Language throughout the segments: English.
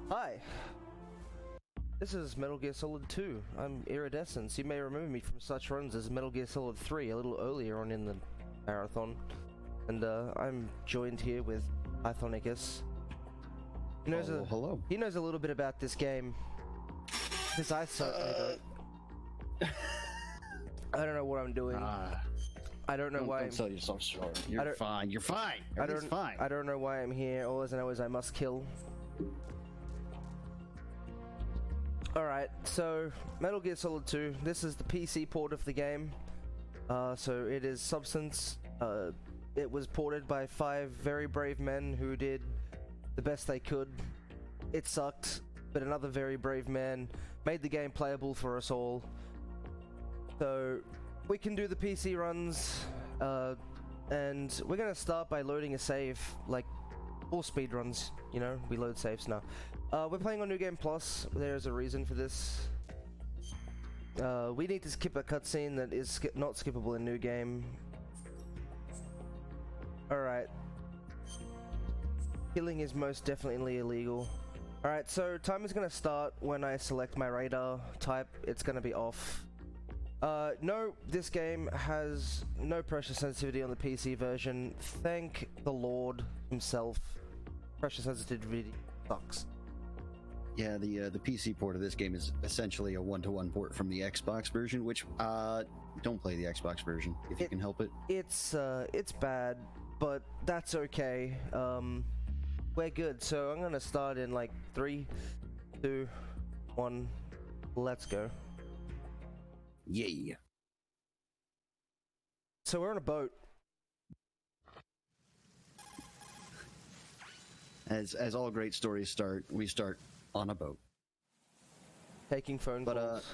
Hi, this is Metal Gear Solid 2. I'm Iridescence. You may remember me from such runs as Metal Gear Solid 3 a little earlier on in the marathon. And I'm joined here with Pythonicus. Hello. He knows a little bit about this game. Because I certainly don't. I don't know what I'm doing. I don't know why. Don't sell yourself short. You're fine. You're fine. Everything's fine. I don't know why I'm here. All I know is I must kill. Alright, so Metal Gear Solid 2. This is the PC port of the game. So it is Substance. It was ported by 5 very brave men who did the best they could. It sucked, but another very brave man made the game playable for us all. So we can do the PC runs, and we're gonna start by loading a save, like all speed runs, you know, we load saves now. We're playing on New Game Plus. There's a reason for this. We need to skip a cutscene that is not skippable in New Game. Alright. Killing is most definitely illegal. Alright, so time is gonna start when I select my radar type. It's gonna be off. No, this game has no pressure sensitivity on the PC version. Thank the Lord himself. Pressure sensitivity sucks. Yeah, the PC port of this game is essentially a one-to-one port from the Xbox version, which don't play the Xbox version if you can help it. It's bad, but that's okay. We're good. So I'm gonna start in like 3, 2, 1. Let's go. Yeah. So we're on a boat. As all great stories start, we start on a boat. Taking phone calls.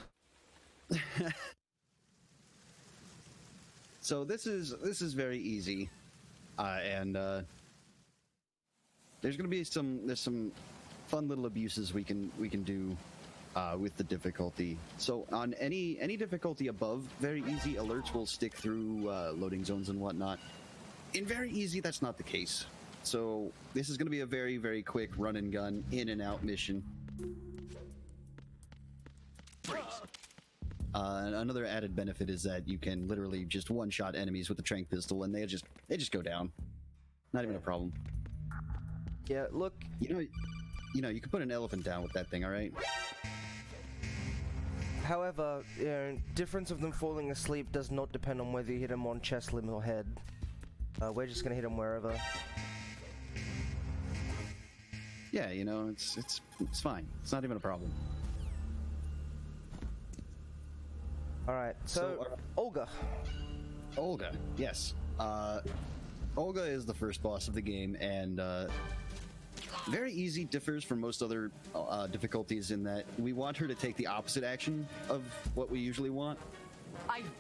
So this is very easy, and there's gonna be some fun little abuses we can do with the difficulty. So on any difficulty above very easy, alerts will stick through loading zones and whatnot. In very easy, that's not the case. So this is going to be a very, very quick run and gun, in and out mission. Another added benefit is that you can literally just one-shot enemies with the tranq pistol, and they just go down. Not even a problem. Yeah, look. You know, you can put an elephant down with that thing. All right. However, you know, difference of them falling asleep does not depend on whether you hit them on chest, limb, or head. We're just gonna hit them wherever. Yeah, you know, it's fine. It's not even a problem. Alright, so Olga. Olga, yes. Olga is the first boss of the game, and very easy. Differs from most other difficulties in that we want her to take the opposite action of what we usually want.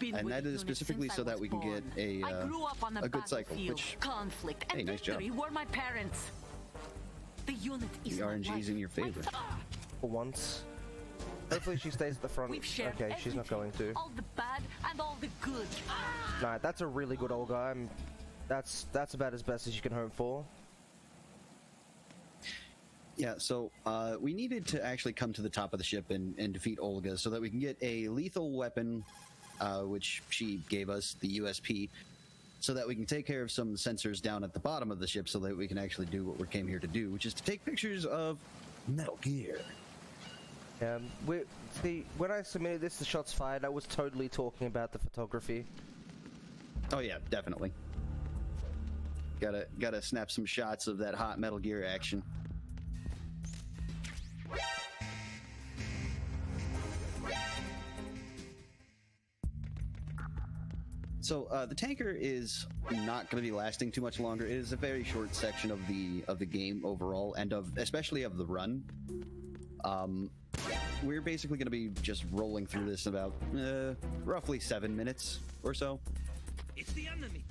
And that is specifically so that we can get a good cycle. Which, conflict and hey, nice job. Were my parents. The unit is the RNG's in your favor. For once. Hopefully she stays at the front. Okay, she's not going to. All the bad and all the good. Nah, that's a really good Olga. That's about as best as you can hope for. Yeah, so we needed to actually come to the top of the ship and defeat Olga so that we can get a lethal weapon, which she gave us, the USP, so that we can take care of some sensors down at the bottom of the ship so that we can actually do what we came here to do, which is to take pictures of Metal Gear. See, when I submitted this to Shots Fired, I was totally talking about the photography. Oh yeah, definitely. Gotta snap some shots of that hot Metal Gear action. So the tanker is not going to be lasting too much longer. It is a very short section of the game overall, and especially of the run. We're basically going to be just rolling through this in about roughly 7 minutes or so. It's the enemy.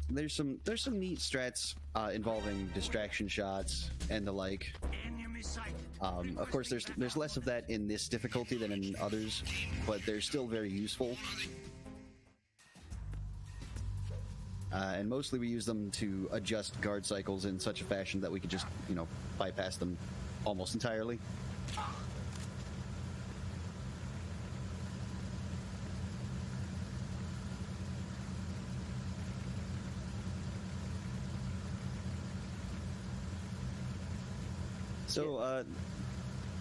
There's some neat strats involving distraction shots and the like. Of course, there's less of that in this difficulty than in others, but they're still very useful. and mostly we use them to adjust guard cycles in such a fashion that we could just, bypass them almost entirely. So,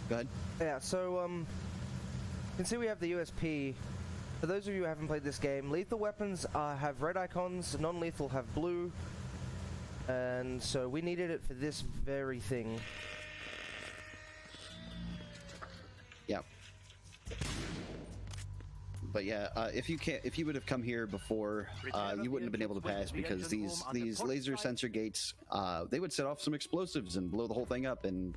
go ahead. Yeah, so, you can see we have the USP. For those of you who haven't played this game, lethal weapons have red icons, non-lethal have blue, and so we needed it for this very thing. Yeah. But yeah, if you would have come here before, you wouldn't have been able to pass because these laser sensor gates, they would set off some explosives and blow the whole thing up, and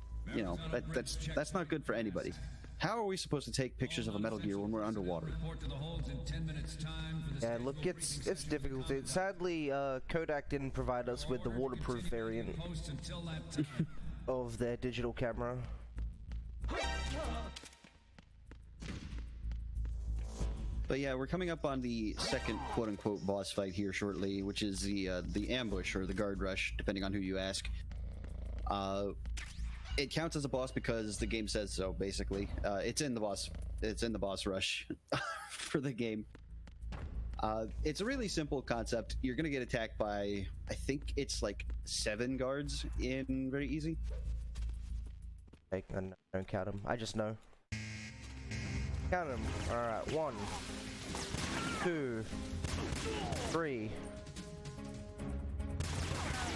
that's not good for anybody. How are we supposed to take pictures of a Metal Gear when we're underwater? Yeah, look, it's difficult. Sadly, Kodak didn't provide us with the waterproof variant of their digital camera. But yeah, we're coming up on the second quote-unquote boss fight here shortly, which is the ambush or the guard rush, depending on who you ask. It counts as a boss because the game says so. Basically, it's in the boss rush for the game. It's a really simple concept. You're gonna get attacked by, I think it's like 7 guards in very easy. I don't count them. I just know. Count them. All right, 1, 2, 3,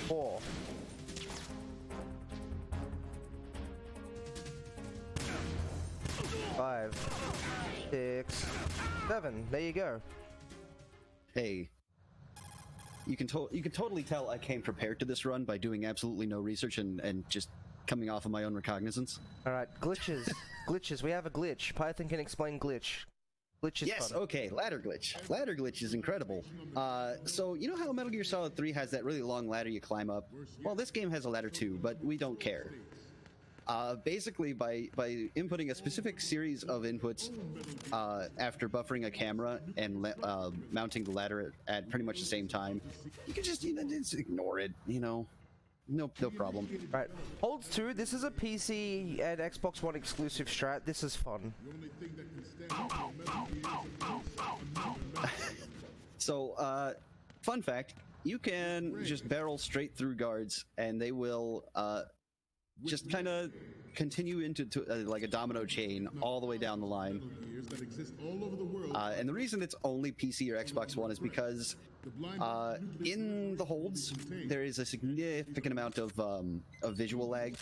4. 5, 6, 7. There you go. Hey, you can totally tell I came prepared to this run by doing absolutely no research and just coming off of my own recognizance. All right, glitches. Glitches. We have a glitch. Python can explain glitch. Glitch is yes, fun. okay, ladder glitch. Ladder glitch is incredible. So you know how Metal Gear Solid 3 has that really long ladder you climb up? Well, this game has a ladder too, but we don't care. Basically, by inputting a specific series of inputs after buffering a camera and mounting the ladder at pretty much the same time, you can just just ignore it. No problem. Right. Holds 2. This is a PC and Xbox One exclusive strat. This is fun. So, fun fact: you can just barrel straight through guards, and they will just kind of continue into like a domino chain all the way down the line. And the reason it's only PC or Xbox One is because in the holds there is a significant amount of visual lag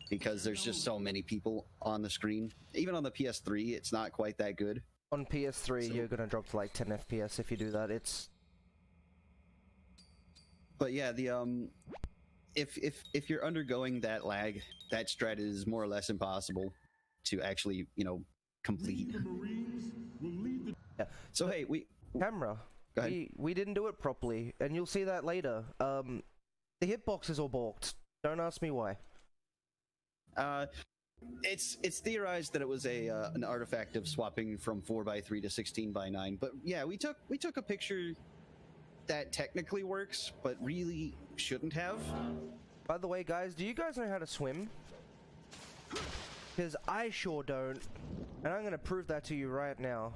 because there's just so many people on the screen. Even on the PS3, it's not quite that good. On PS3, you're gonna drop to like 10 FPS if you do that. But yeah, the if you're undergoing that lag, that strat is more or less impossible to actually, complete. Yeah. So hey, camera. Go ahead. We didn't do it properly, and you'll see that later. The hitboxes all balked. Don't ask me why. It's theorized that it was an artifact of swapping from 4:3 to 16:9. But yeah, we took a picture that technically works, but really shouldn't have. By the way, guys, do you guys know how to swim? Because I sure don't, and I'm gonna prove that to you right now.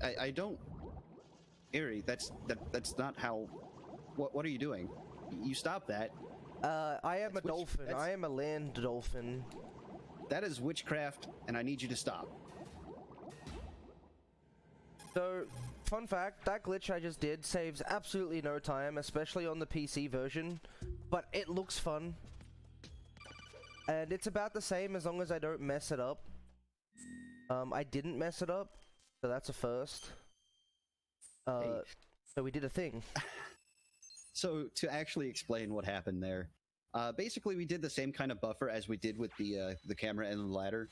I don't. Iri, that's not how. What are you doing? You stop that. I am a dolphin. I am a land dolphin. That is witchcraft, and I need you to stop. So, fun fact, that glitch I just did saves absolutely no time, especially on the PC version, but it looks fun. And it's about the same as long as I don't mess it up. I didn't mess it up, so that's a first. Hey. So we did a thing. So, to actually explain what happened there, basically we did the same kind of buffer as we did with the camera and the ladder.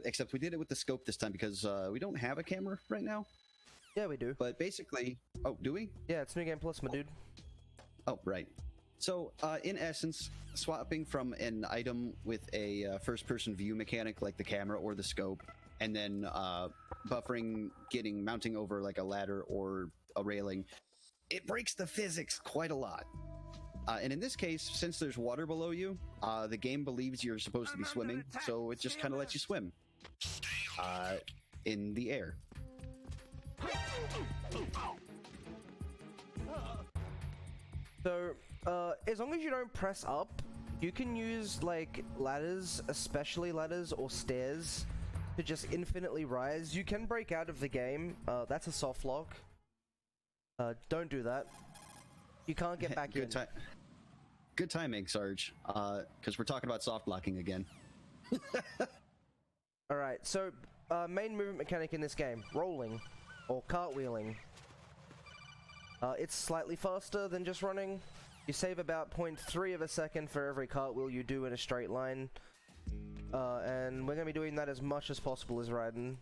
Except we did it with the scope this time because we don't have a camera right now. Yeah, we do. But basically... Oh, do we? Yeah, it's New Game Plus, my dude. Oh, right. So, in essence, swapping from an item with a first-person view mechanic like the camera or the scope, and then buffering, mounting over like a ladder or a railing, it breaks the physics quite a lot. And in this case, since there's water below you, the game believes you're supposed to be swimming, so it just kind of lets you swim in the air. So, as long as you don't press up, you can use like ladders, especially ladders or stairs, to just infinitely rise. You can break out of the game. That's a soft lock. Don't do that. You can't get back in. Good timing, Sarge, because we're talking about soft locking again. Alright, so main movement mechanic in this game, rolling or cartwheeling. It's slightly faster than just running. You save about 0.3 of a second for every cartwheel you do in a straight line. And we're going to be doing that as much as possible as Raiden.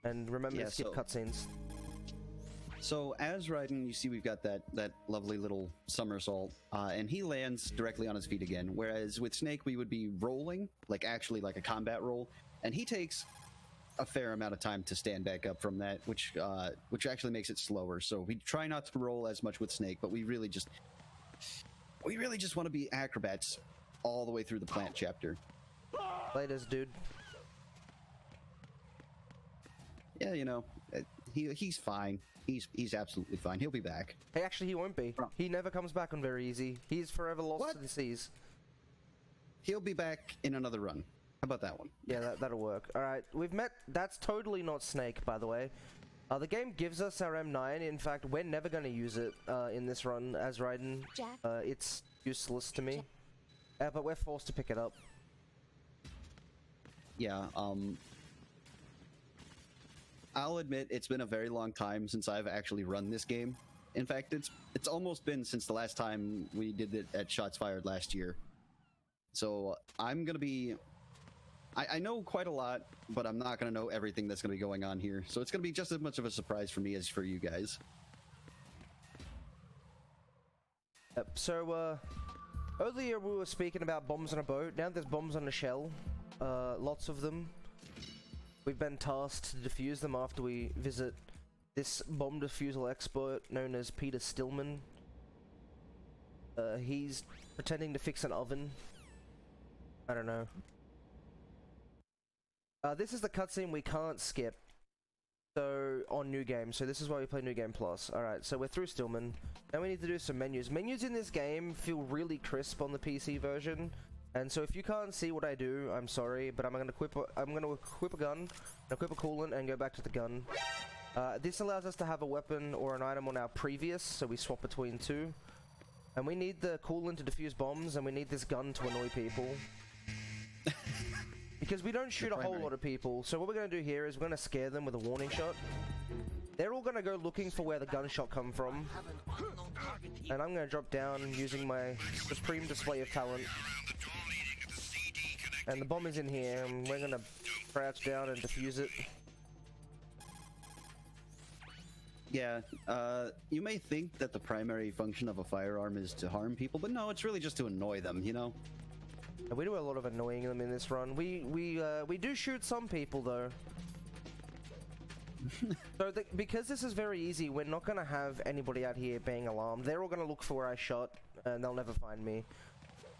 And remember to skip cutscenes. So as Raiden, you see we've got that lovely little somersault, and he lands directly on his feet again, whereas with Snake we would be rolling, like actually like a combat roll, and he takes a fair amount of time to stand back up from that, which actually makes it slower. So we try not to roll as much with Snake, but we really just want to be acrobats all the way through the plant chapter. Laters, dude. Yeah, you know, he's fine. He's absolutely fine. He'll be back. Hey, actually, he won't be. He never comes back on very easy. He's forever lost to the seas. He'll be back in another run. How about that one? Yeah, that'll work. Alright, we've met... That's totally not Snake, by the way. The game gives us our M9. In fact, we're never going to use it in this run as Raiden. Jack. It's useless to me. But we're forced to pick it up. Yeah, I'll admit it's been a very long time since I've actually run this game. In fact, it's almost been since the last time we did it at Shots Fired last year. So I'm gonna be... I know quite a lot, but I'm not gonna know everything that's gonna be going on here. So it's gonna be just as much of a surprise for me as for you guys. Yep, so, earlier we were speaking about bombs on a boat. Now there's bombs on a shell. Lots of them. We've been tasked to defuse them after we visit this bomb defusal expert known as Peter Stillman. He's pretending to fix an oven. I don't know. This is the cutscene we can't skip. So, on New Game. So this is why we play New Game Plus. Alright, so we're through Stillman. Now we need to do some menus. Menus in this game feel really crisp on the PC version. And so if you can't see what I do, I'm sorry, but I'm gonna equip a gun, equip a coolant, and go back to the gun. This allows us to have a weapon or an item on our previous, so we swap between two. And we need the coolant to defuse bombs, and we need this gun to annoy people. Because we don't shoot a whole lot of people, so what we're gonna do here is we're gonna scare them with a warning shot. They're all gonna go looking for where the gunshot come from. And I'm gonna drop down using my supreme display of talent. And the bomb is in here, and we're gonna crouch down and defuse it. Yeah, you may think that the primary function of a firearm is to harm people, but no, it's really just to annoy them, you know? And we do a lot of annoying them in this run. We do shoot some people, though. So, because this is very easy, we're not gonna have anybody out here being alarmed. They're all gonna look for where I shot, and they'll never find me.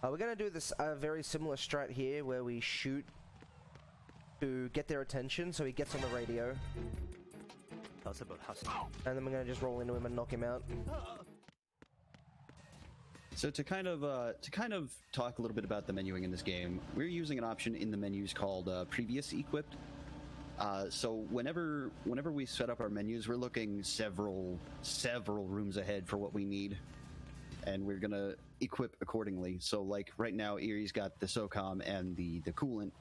We're going to do this very similar strat here where we shoot to get their attention so he gets on the radio. And then we're going to just roll into him and knock him out. So to kind of talk a little bit about the menuing in this game, we're using an option in the menus called Previous Equipped. So whenever we set up our menus, we're looking several rooms ahead for what we need. And we're gonna equip accordingly. So like right now, Erie's got the SOCOM and the coolant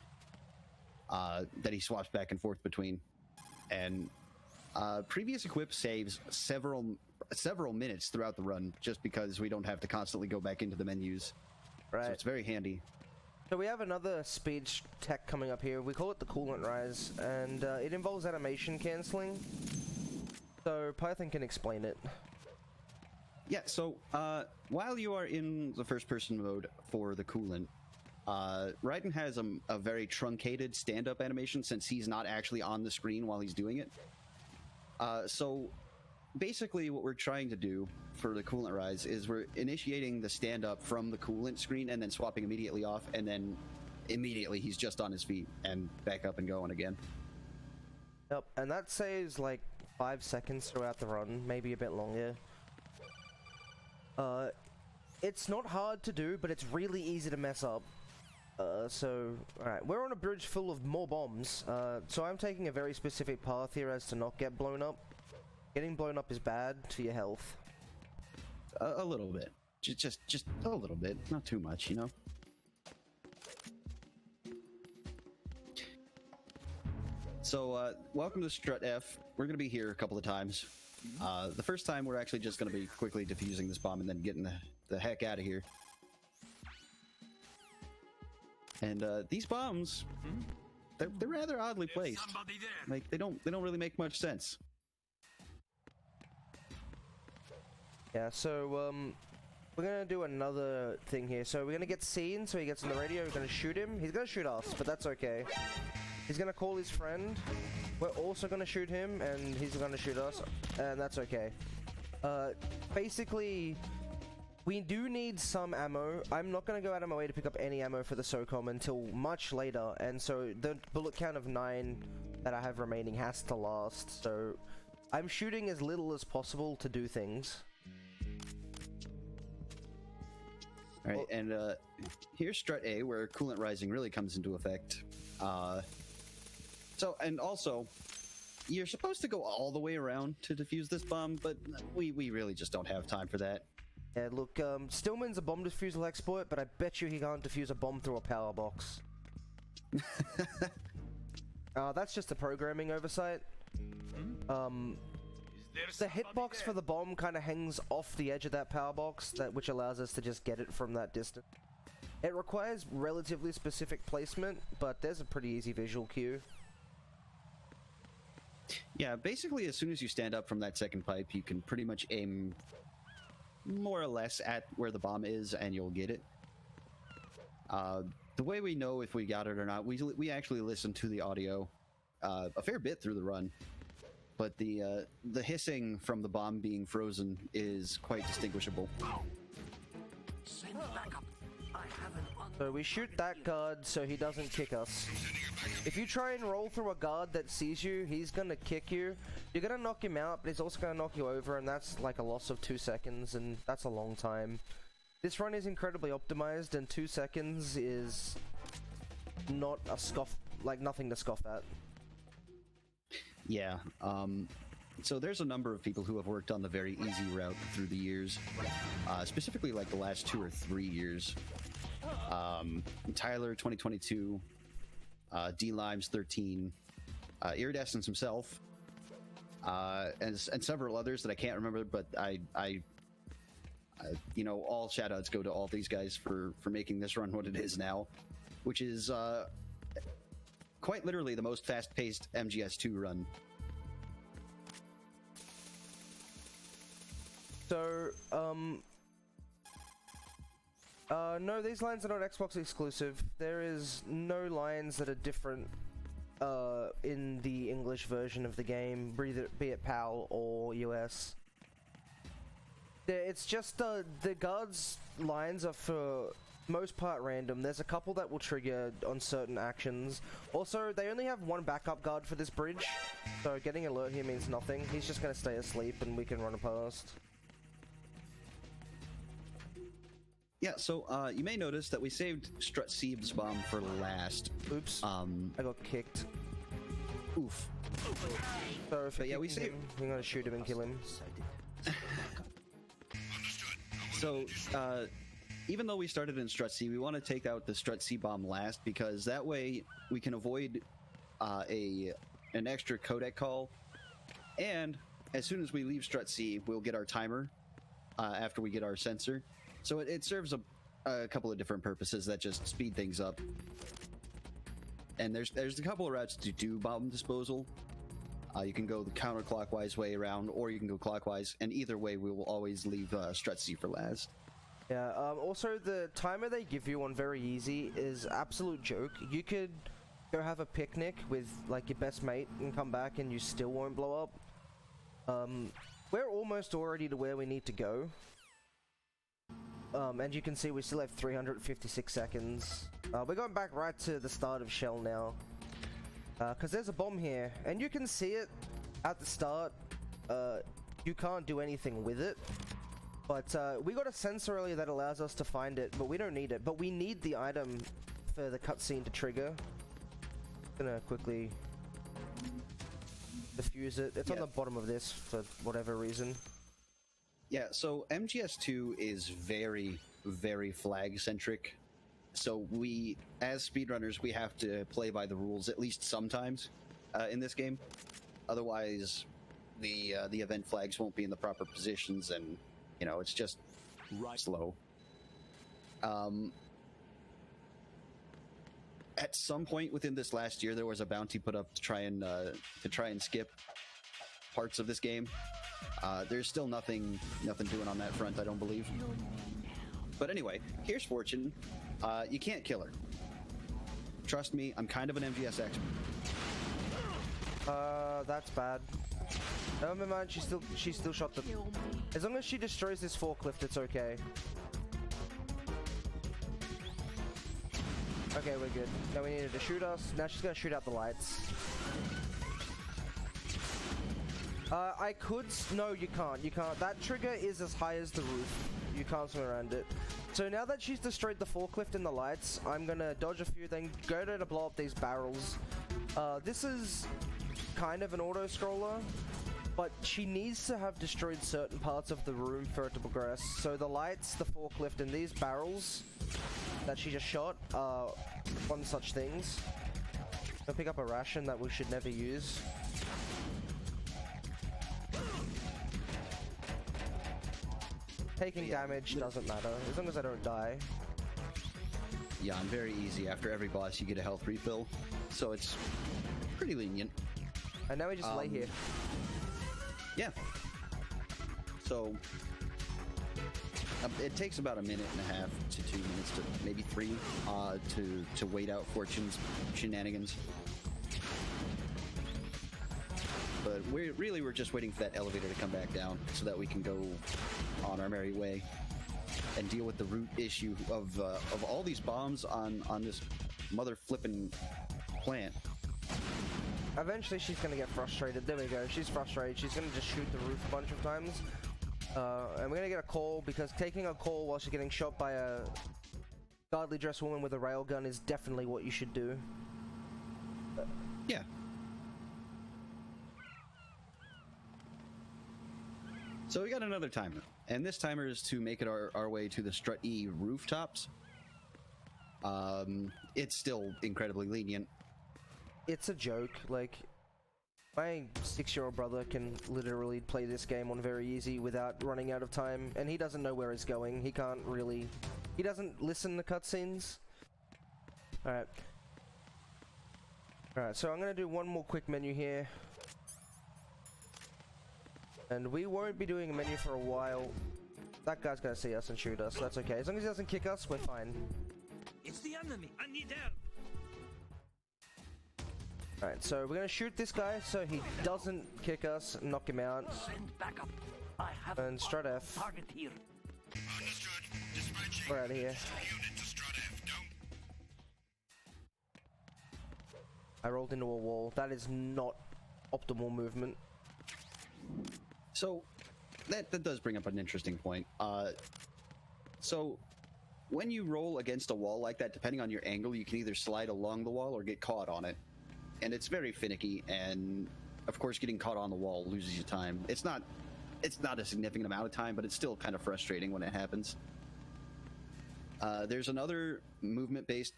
that he swaps back and forth between. And previous equip saves several minutes throughout the run just because we don't have to constantly go back into the menus. Right. So it's very handy. So we have another speed tech coming up here. We call it the coolant rise, and it involves animation cancelling. So Python can explain it. Yeah, so while you are in the first-person mode for the coolant, Raiden has a very truncated stand-up animation since he's not actually on the screen while he's doing it. So basically what we're trying to do for the coolant rise is we're initiating the stand-up from the coolant screen and then swapping immediately off, and then immediately he's just on his feet and back up and going again. Yep, and that saves like 5 seconds throughout the run, maybe a bit longer. It's not hard to do, but it's really easy to mess up. Alright, we're on a bridge full of more bombs, so I'm taking a very specific path here as to not get blown up. Getting blown up is bad for your health. A little bit. Just a little bit. Not too much, you know? So, welcome to Strut F. We're going to be here a couple of times. The first time, we're actually just going to be quickly defusing this bomb and then getting the heck out of here. And these bombs, they're rather oddly placed. Like they don't really make much sense. Yeah, so we're gonna do another thing here. So we're gonna get seen, so he gets on the radio. We're gonna shoot him. He's gonna shoot us, but that's okay. He's gonna call his friend. We're also gonna shoot him, and he's gonna shoot us, and that's okay. Basically, we do need some ammo. I'm not going to go out of my way to pick up any ammo for the SOCOM until much later, and so the bullet count of 9 that I have remaining has to last, so I'm shooting as little as possible to do things. Alright, and here's Strut A, where coolant rising really comes into effect. And also, you're supposed to go all the way around to defuse this bomb, but we really just don't have time for that. Yeah, look, Stillman's a bomb defusal expert, but I bet you he can't defuse a bomb through a power box. That's just a programming oversight. The hitbox for the bomb kind of hangs off the edge of that power box, which allows us to just get it from that distance. It requires relatively specific placement, but there's a pretty easy visual cue. Yeah, basically as soon as you stand up from that second pipe, you can pretty much aim more or less at where the bomb is, and you'll get it. The way we know if we got it or not, we actually listen to the audio a fair bit through the run, but the hissing from the bomb being frozen is quite distinguishable. Send backup. I have an So we shoot that guard so he doesn't kick us. If you try and roll through a guard that sees you, he's gonna kick you. You're gonna knock him out, but he's also gonna knock you over, and that's like a loss of 2 seconds, and that's a long time. This run is incredibly optimized, and 2 seconds is not a nothing to scoff at. Yeah, so there's a number of people who have worked on the very easy route through the years, specifically like the last 2 or 3 years. Tyler 2022, D-Limes 13, Iridescence himself, and several others that I can't remember, but I you know, all shoutouts go to all these guys for making this run what it is now, which is quite literally the most fast-paced MGS2 run. So, no, these lines are not Xbox exclusive. There is no lines that are different in the English version of the game, be it PAL or US. It's just the guards' lines are for most part random. There's a couple that will trigger on certain actions. Also, they only have one backup guard for this bridge, so getting alert here means nothing. He's just gonna stay asleep and we can run past. Yeah, so you may notice that we saved Strut C's bomb for last. Oops. I got kicked. Oof. So if yeah, we saved him, we're gonna shoot him and kill him. So, even though we started in Strut C, we want to take out the Strut C bomb last, because that way we can avoid an extra codec call, and as soon as we leave Strut C, we'll get our timer after we get our sensor. So it serves a couple of different purposes that just speed things up. And there's a couple of routes to do bomb disposal. You can go the counterclockwise way around, or you can go clockwise, and either way we will always leave Strut C for last. Yeah, also the timer they give you on very easy is absolute joke. You could go have a picnic with like your best mate and come back and you still won't blow up. We're almost already to where we need to go. And you can see we still have 356 seconds. We're going back right to the start of Shell now. Because there's a bomb here, and you can see it at the start. You can't do anything with it. But we got a sensor earlier that allows us to find it, but we don't need it. But we need the item for the cutscene to trigger. Gonna quickly defuse it. It's on the bottom of this for whatever reason. Yeah, so MGS2 is very, very flag-centric. So we, as speedrunners, we have to play by the rules at least sometimes in this game. Otherwise, the event flags won't be in the proper positions, and you know it's just slow. At some point within this last year, there was a bounty put up to try and skip parts of this game. There's still nothing doing on that front, I don't believe. But anyway, here's Fortune. You can't kill her. Trust me, I'm kind of an MGS expert. That's bad. Never mind, she still shot the... As long as she destroys this forklift, it's okay. Okay, we're good. Now we need her to shoot us. Now she's gonna shoot out the lights. I could... No, you can't. You can't. That trigger is as high as the roof. You can't swim around it. So now that she's destroyed the forklift and the lights, I'm gonna dodge a few, then go to blow up these barrels. This is kind of an auto-scroller, but she needs to have destroyed certain parts of the room for it to progress. So the lights, the forklift, and these barrels that she just shot are one such things. I'll pick up a ration that we should never use. Taking damage doesn't matter, as long as I don't die. Yeah, I'm very easy. After every boss, you get a health refill, so it's pretty lenient. And now we just lay here. Yeah. So it takes about a minute and a half to 2 minutes to maybe 3 to wait out Fortune's shenanigans. But we're just waiting for that elevator to come back down so that we can go on our merry way and deal with the root issue of all these bombs on this mother flippin' plant. Eventually she's gonna get frustrated. There we go. She's frustrated. She's gonna just shoot the roof a bunch of times. And we're gonna get a call, because taking a call while she's getting shot by a godly dressed woman with a railgun is definitely what you should do. Yeah. So we got another timer, and this timer is to make it our way to the Strut E rooftops. It's still incredibly lenient. It's a joke. Like, my 6-year-old brother can literally play this game on very easy without running out of time, and he doesn't know where he's going. He can't really... He doesn't listen to cutscenes. Alright. Alright, so I'm gonna do one more quick menu here. And we won't be doing a menu for a while. That guy's gonna see us and shoot us. That's okay. As long as he doesn't kick us, we're fine. It's the enemy. I need help. Alright, so we're gonna shoot this guy so he doesn't kick us and knock him out. Send backup. I have And Strut F. target here. Understood. Dispatching. We're out of here. Unit to Strut F. I rolled into a wall. That is not optimal movement. So that does bring up an interesting point. So when you roll against a wall like that, depending on your angle, you can either slide along the wall or get caught on it. And it's very finicky, and of course getting caught on the wall loses you time. It's not a significant amount of time, but it's still kind of frustrating when it happens. There's another movement-based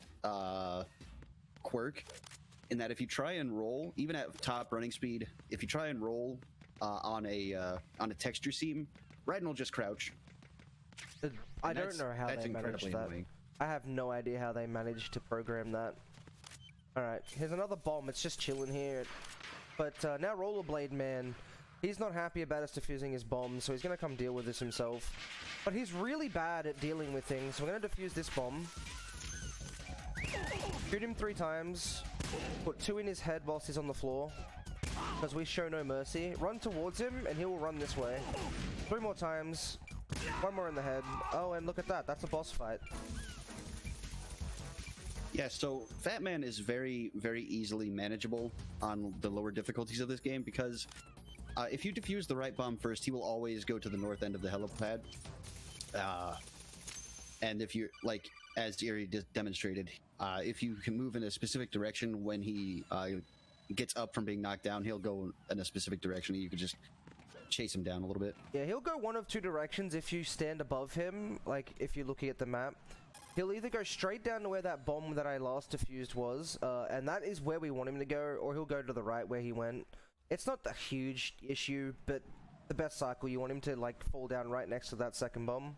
quirk in that if you try and roll, even at top running speed, if you try and roll on a texture seam, Raiden will just crouch. I don't know how they managed that. Annoying. I have no idea how they managed to program that. Alright, here's another bomb. It's just chilling here. But now Rollerblade Man, He's not happy about us defusing his bomb, so he's gonna come deal with this himself. But he's really bad at dealing with things, so we're gonna defuse this bomb. Shoot him 3 times. Put 2 in his head whilst he's on the floor. Because we show no mercy. Run towards him, and he will run this way. 3 more times. 1 more in the head. Oh, and look at that. That's a boss fight. Yeah, so Fat Man is very, very easily manageable on the lower difficulties of this game because if you defuse the right bomb first, he will always go to the north end of the helipad. And if you're, like, as Eerie demonstrated, if you can move in a specific direction when he gets up from being knocked down, he'll go in a specific direction and you can just chase him down a little bit. Yeah, he'll go one of 2 directions if you stand above him, like if you're looking at the map. He'll either go straight down to where that bomb that I last defused was, and that is where we want him to go, or he'll go to the right where he went. It's not the huge issue, but the best cycle, you want him to like fall down right next to that second bomb.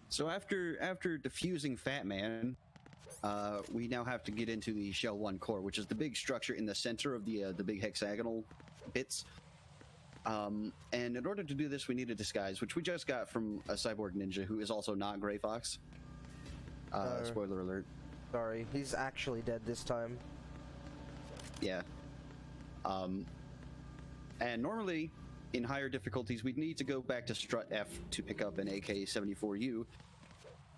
So after defusing Fat Man, we now have to get into the Shell 1 core, which is the big structure in the center of the big hexagonal bits. And in order to do this, we need a disguise, which we just got from a cyborg ninja who is also not Gray Fox. Spoiler alert. Sorry, he's actually dead this time. Yeah. And normally, in higher difficulties, we'd need to go back to Strut F to pick up an AK-74U.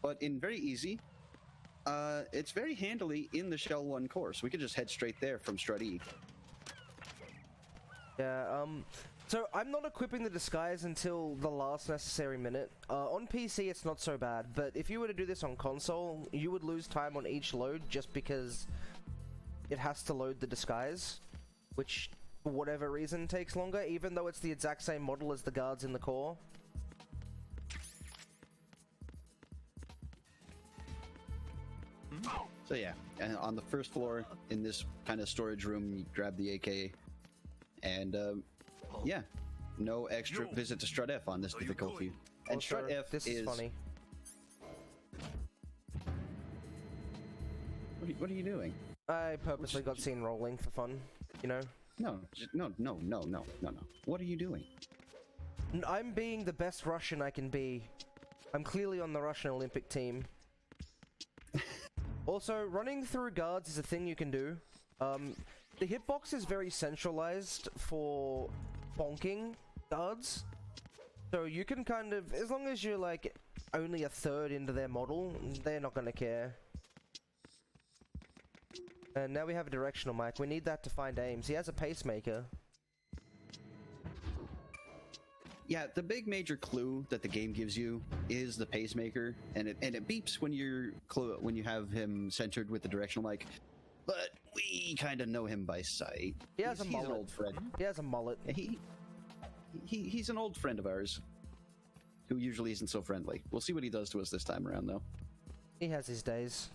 But in very easy, it's very handily in the Shell 1 core, so we could just head straight there from Strut E. Yeah, so I'm not equipping the disguise until the last necessary minute. On PC it's not so bad, but if you were to do this on console, you would lose time on each load just because it has to load the disguise, which for whatever reason takes longer, even though it's the exact same model as the guards in the core. So yeah, and on the first floor in this kind of storage room, you grab the AK, and yeah, no extra visit to Strut F on this difficulty. And Also, Strut F this is funny. What are you doing? I purposely got seen rolling for fun, you know? No. What are you doing? I'm being the best Russian I can be. I'm clearly on the Russian Olympic team. Also, running through guards is a thing you can do. The hitbox is very centralized for bonking guards. So you can kind of, as long as you're like only a third into their model, they're not gonna care. And now we have a directional mic. We need that to find aims. He has a pacemaker. Yeah, the big major clue that the game gives you is the pacemaker, and it beeps when you have him centered with the directional mic. But we kind of know him by sight. He has a mullet. He's an old friend. He has a mullet. He's an old friend of ours, who usually isn't so friendly. We'll see what he does to us this time around, though. He has his days.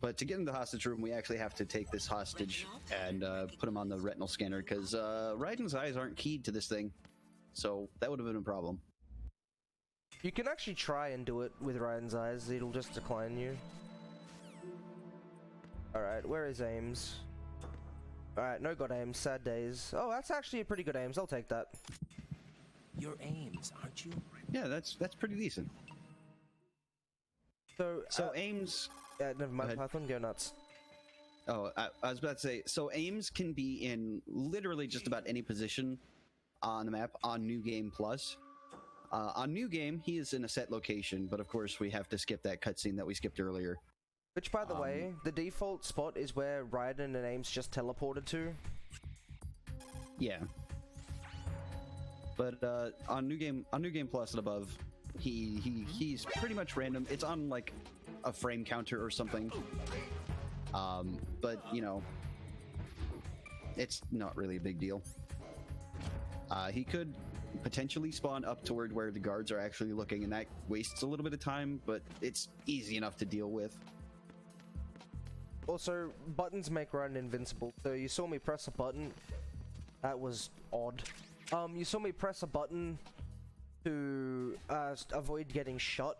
But to get in the hostage room, we actually have to take this hostage and put him on the retinal scanner, because Raiden's eyes aren't keyed to this thing. So that would have been a problem. You can actually try and do it with Raiden's eyes. It'll just decline you. Alright, where is Ames? Alright, no got Ames. Sad days. Oh, that's actually a pretty good Ames. I'll take that. Your aims, aren't you? Yeah, that's pretty decent. So Ames... Yeah, never mind, ahead. Python, go nuts. Oh, I was about to say, so Ames can be in literally just about any position on the map on New Game Plus. On New Game, he is in a set location, but of course we have to skip that cutscene that we skipped earlier. Which, by the way, the default spot is where Raiden and Ames just teleported to. Yeah. But on New Game Plus and above, he's pretty much random. It's on like a frame counter or something. But you know, it's not really a big deal. He could potentially spawn up toward where the guards are actually looking, and that wastes a little bit of time, but it's easy enough to deal with. Also, buttons make Raiden invincible. So you saw me press a button. That was odd. You saw me press a button to avoid getting shot.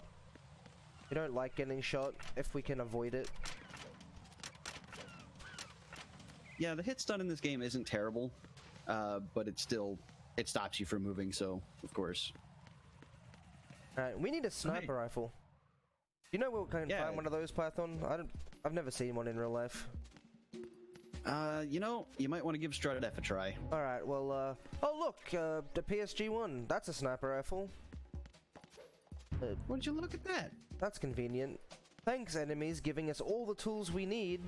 We don't like getting shot if we can avoid it. Yeah, the hit stun in this game isn't terrible, but it stops you from moving, so of course. Alright, we need a sniper rifle. You know we can find one of those, Python? I've never seen one in real life. You know, you might want to give Strut F a try. Alright, well, oh look, the PSG-1. That's a sniper rifle. Would you look at that? That's convenient. Thanks, enemies, giving us all the tools we need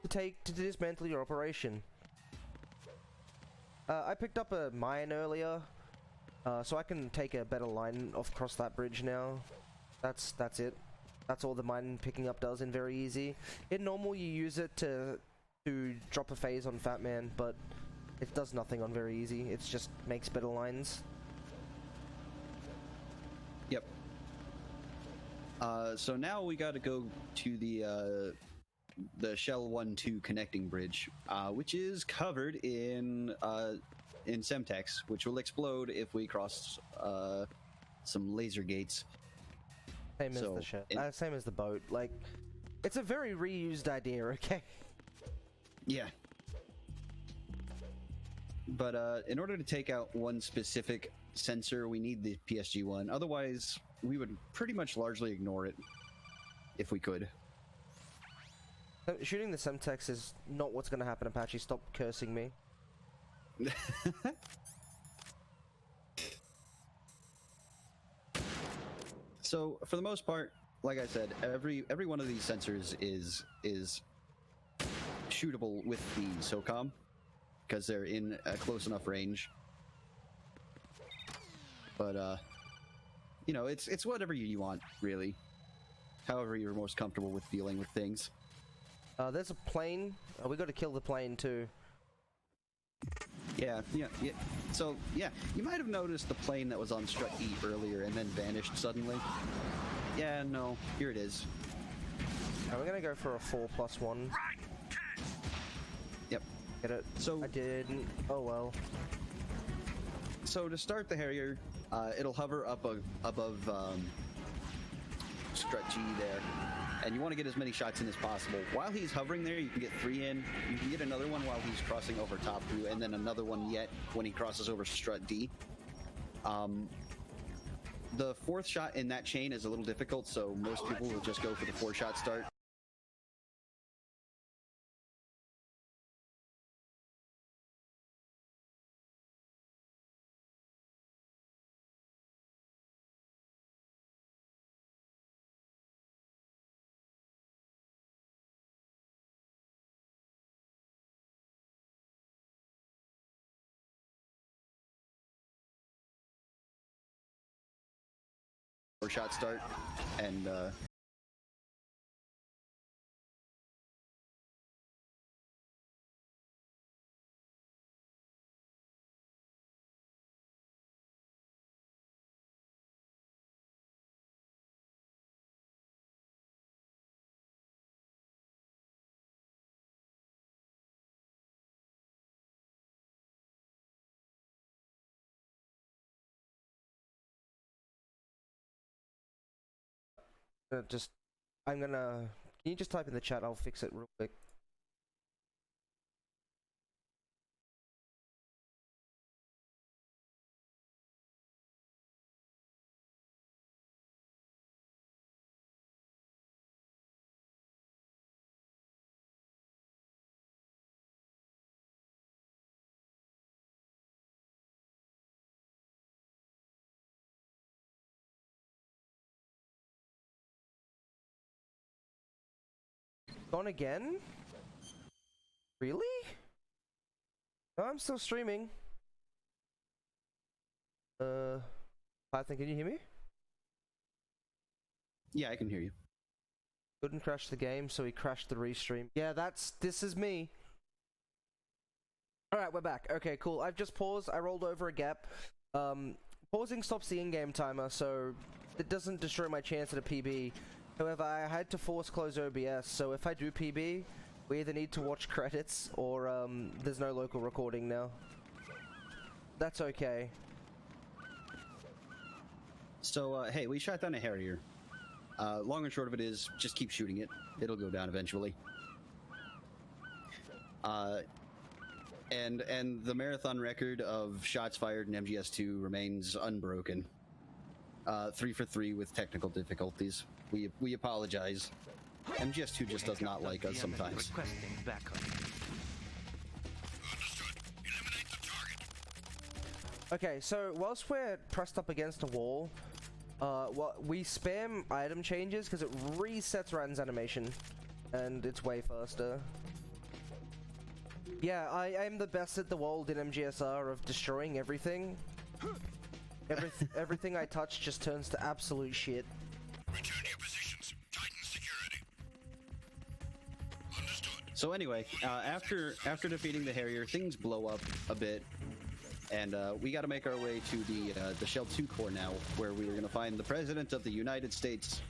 to dismantle your operation. I picked up a mine earlier, so I can take a better line across that bridge now. That's it. That's all the mine picking up does in very easy. In normal, you use it to drop a phase on Fat Man, but it does nothing on very easy. It just makes better lines. Yep. So now we got to go to the Shell 1-2 connecting bridge, which is covered in Semtex, which will explode if we cross some laser gates. Same as the ship. Same as the boat. Like, it's a very reused idea, okay? Yeah. But in order to take out one specific sensor, we need the PSG-1. Otherwise, we would pretty much largely ignore it if we could. Shooting the Semtex is not what's going to happen, Apache. Stop cursing me. So, for the most part, like I said, every one of these sensors is shootable with the SOCOM because they're in a close enough range. But you know, it's whatever you want, really. However you're most comfortable with dealing with things. There's a plane. We got to kill the plane too. Yeah. So, yeah, you might have noticed the plane that was on Strut E earlier and then vanished suddenly. Yeah, no, here it is. We're gonna go for a 4+1. Yep. Get it? So I didn't. Oh well. So to start the Harrier, it'll hover up above Strut G there. And you want to get as many shots in as possible. While he's hovering there, you can get 3 in. You can get another one while he's crossing over top through, and then another one yet when he crosses over Strut D. The 4th shot in that chain is a little difficult, so most people will just go for the 4-shot start. Shot start, and I'm gonna. Can you just type in the chat? I'll fix it real quick. Gone again? Really? No, I'm still streaming. Python, can you hear me? yeah, I can hear you. Couldn't crash the game, so he crashed the restream. Yeah, this is me. Alright, we're back. Okay, cool. I've just paused. I rolled over a gap. Pausing stops the in-game timer, so it doesn't destroy my chance at a PB. However, I had to force close OBS, so if I do PB, we either need to watch credits or there's no local recording now. That's okay. So, hey, we shot down a Harrier. Long and short of it is, just keep shooting it. It'll go down eventually. And the marathon record of shots fired in MGS2 remains unbroken. 3 for 3 with technical difficulties. We apologize. MGS2 just does not like us sometimes. Requesting backup. Understood. Eliminate the target. Okay, so whilst we're pressed up against a wall, we spam item changes because it resets Ratten's animation, and it's way faster. Yeah, I am the best at the world in MGSR of destroying everything. Everything I touch just turns to absolute shit. Return to your positions. Tighten security. Understood. So anyway, after defeating the Harrier, things blow up a bit, and we got to make our way to the Shell 2 core now, where we are going to find the President of the United States.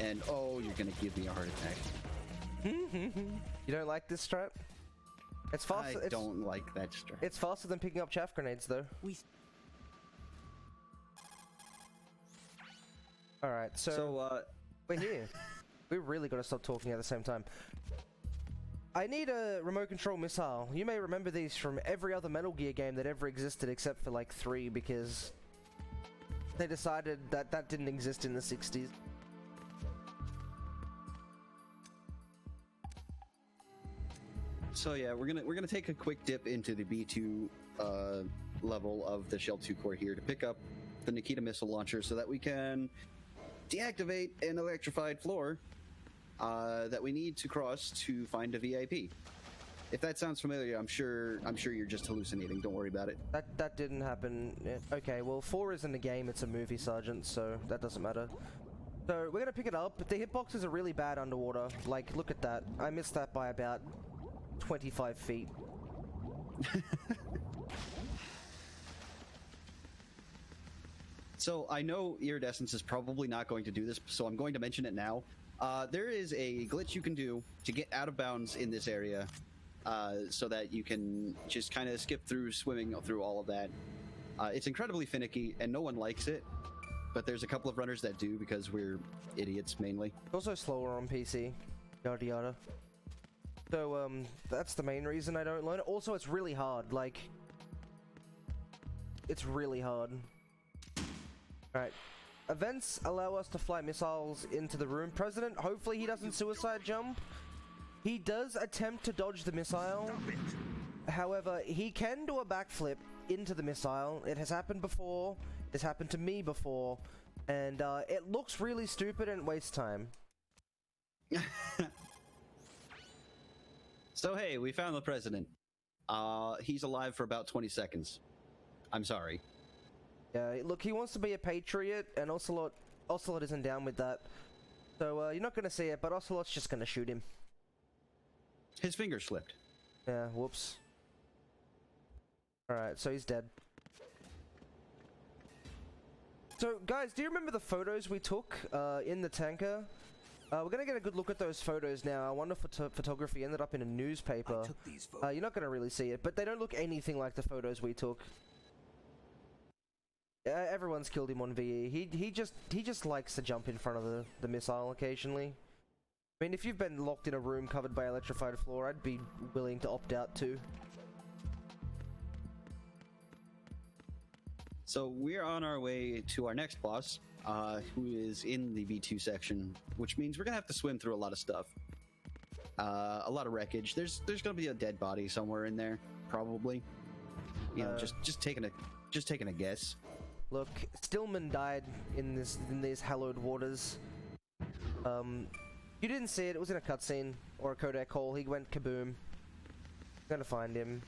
And oh, you're going to give me a heart attack. You don't like this strat? It's faster. I don't like that strat. It's faster than picking up chaff grenades, though. All right, so we're here. We really got to stop talking at the same time. I need a remote control missile. You may remember these from every other Metal Gear game that ever existed, except for like 3, because they decided that that didn't exist in the 60s. So yeah, we're gonna take a quick dip into the B2 level of the Shell 2 core here to pick up the Nikita missile launcher, so that we can deactivate an electrified floor that we need to cross to find a VIP. If that sounds familiar, I'm sure you're just hallucinating. Don't worry about it. That didn't happen. Okay, well 4 isn't a game; it's a movie, Sergeant. So that doesn't matter. So we're gonna pick it up. The hitboxes are really bad underwater. Like, look at that. I missed that by about 25 feet. So I know Iridescence is probably not going to do this, so I'm going to mention it now. There is a glitch you can do to get out of bounds in this area, so that you can just kind of skip through swimming through all of that. It's incredibly finicky, and no one likes it, but there's a couple of runners that do because we're idiots mainly. It's also slower on PC. Yada yada. So that's the main reason I don't learn it. Also, it's really hard. Like, it's really hard. Alright. Events allow us to fly missiles into the room. President, hopefully he doesn't suicide jump. He does attempt to dodge the missile. However, he can do a backflip into the missile. It has happened before. It's happened to me before. And it looks really stupid and wastes time. So hey, we found the President. He's alive for about 20 seconds. I'm sorry. Yeah, look, he wants to be a patriot, and Ocelot isn't down with that. So, you're not going to see it, but Ocelot's just going to shoot him. His finger slipped. Yeah, whoops. Alright, so he's dead. So, guys, do you remember the photos we took in the tanker? We're going to get a good look at those photos now. I wonder if photography ended up in a newspaper. I took these photos. You're not going to really see it, but they don't look anything like the photos we took. Everyone's killed him on VE. He just likes to jump in front of the missile occasionally. I mean, if you've been locked in a room covered by electrified floor, I'd be willing to opt out too. So we're on our way to our next boss, who is in the V2 section, which means we're gonna have to swim through a lot of stuff. A lot of wreckage. There's gonna be a dead body somewhere in there, probably. You know, just taking a guess. Look, Stillman died in these hallowed waters. You didn't see it. It was in a cutscene or a codec call. He went kaboom. Gonna find him.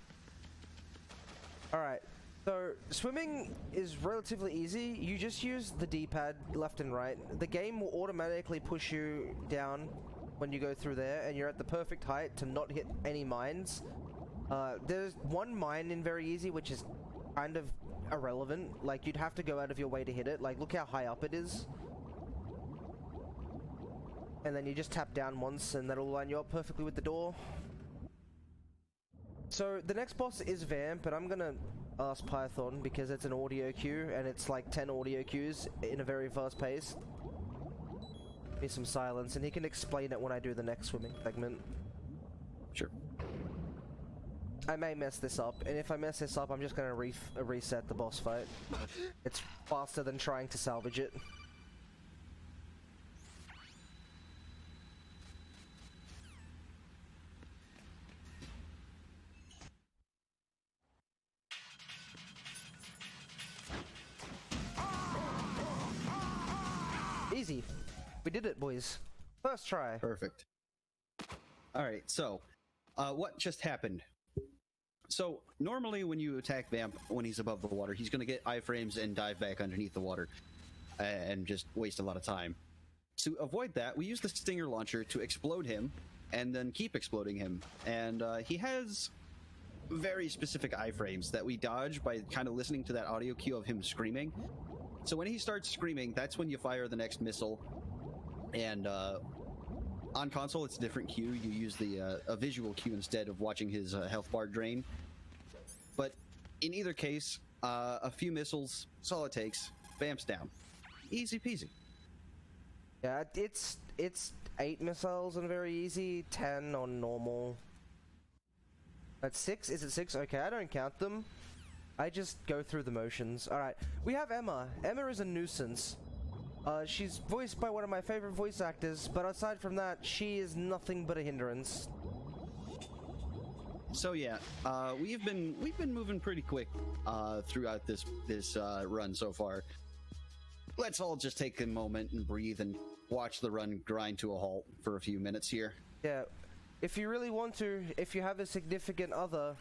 All right. So swimming is relatively easy. You just use the D-pad left and right. The game will automatically push you down when you go through there, and you're at the perfect height to not hit any mines. There's one mine in very easy, which is kind of irrelevant. Like, you'd have to go out of your way to hit it. Like, look how high up it is. And then you just tap down once and that'll line you up perfectly with the door. So the next boss is Vamp, but I'm gonna Ask Python because it's an audio queue and it's like 10 audio cues in a very fast pace. Be some silence and he can explain it when I do the next swimming segment. Sure. I may mess this up, and if I mess this up, I'm just gonna reset the boss fight. It's faster than trying to salvage it. Easy. We did it, boys. First try. Perfect. All right, so what just happened? So normally when you attack Vamp when he's above the water, he's going to get iframes and dive back underneath the water and just waste a lot of time. To avoid that, we use the Stinger Launcher to explode him and then keep exploding him. And he has very specific iframes that we dodge by kind of listening to that audio cue of him screaming. So when he starts screaming, that's when you fire the next missile. And on console, it's a different cue. You use the a visual cue instead of watching his health bar drain. But in either case, a few missiles, that's all it takes. Vamp's down. Easy peasy. Yeah, it's 8 missiles on very easy, 10 on normal. That's 6? Is it 6? Okay, I don't count them. I just go through the motions. Alright, we have Emma. Emma is a nuisance. She's voiced by one of my favorite voice actors, but aside from that, she is nothing but a hindrance. So yeah, we've been moving pretty quick throughout this run so far. Let's all just take a moment and breathe and watch the run grind to a halt for a few minutes here. Yeah, if you really want to, if you have a significant other,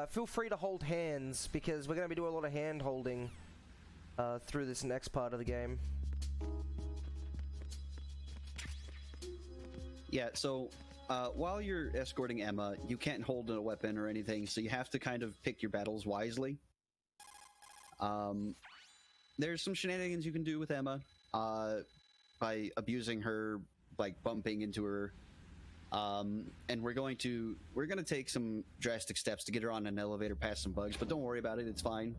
feel free to hold hands, because we're going to be doing a lot of hand holding through this next part of the game. Yeah, so while you're escorting Emma, you can't hold a weapon or anything, so you have to kind of pick your battles wisely. There's some shenanigans you can do with Emma by abusing her, like bumping into her. And we're gonna take some drastic steps to get her on an elevator past some bugs, but don't worry about it, it's fine.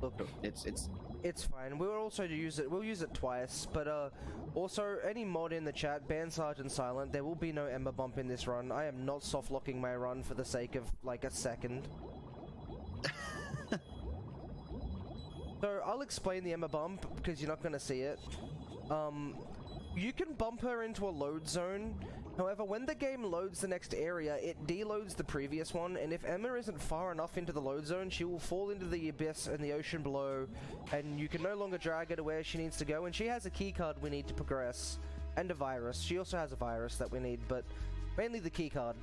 Look, It's fine. We'll also use it. We'll use it twice. But also, any mod in the chat, ban Sergeant Silent. There will be no Ember bump in this run. I am not soft locking my run for the sake of like a second. So I'll explain the Ember bump because you're not gonna see it. You can bump her into a load zone. However, when the game loads the next area, it deloads the previous one, and if Emma isn't far enough into the load zone, she will fall into the abyss and the ocean below, and you can no longer drag her to where she needs to go, and she has a keycard we need to progress, and a virus. She also has a virus that we need, but mainly the keycard.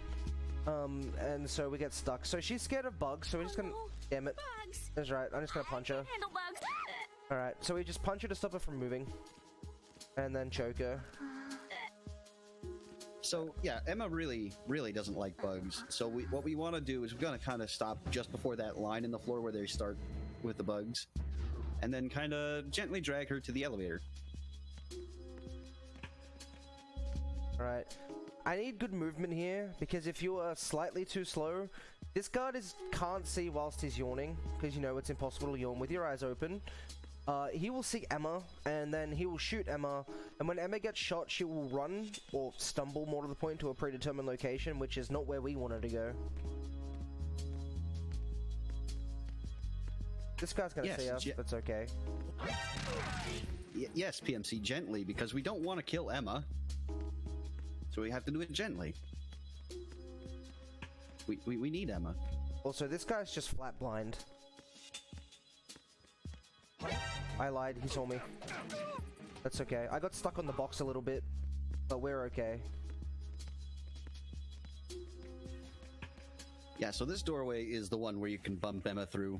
And so we get stuck. So she's scared of bugs, so we're just gonna... Damn it. Bugs. That's right, I'm just gonna punch her. Handle bugs. Alright, so we just punch her to stop her from moving, and then choke her. So yeah, Emma really doesn't like bugs. So what we want to do is we're gonna kind of stop just before that line in the floor where they start with the bugs, and then kind of gently drag her to the elevator. Alright, I need good movement here, because if you are slightly too slow, this guard can't see whilst he's yawning, because you know it's impossible to yawn with your eyes open. He will see Emma, and then he will shoot Emma, and when Emma gets shot, she will run, or stumble more to the point, to a predetermined location, which is not where we want her to go. This guy's gonna see us, but it's okay. Yes, PMC, gently, because we don't want to kill Emma. So we have to do it gently. We need Emma. Also, this guy's just flat blind. I lied, he saw me. That's okay. I got stuck on the box a little bit, but we're okay. Yeah, so this doorway is the one where you can bump Emma through,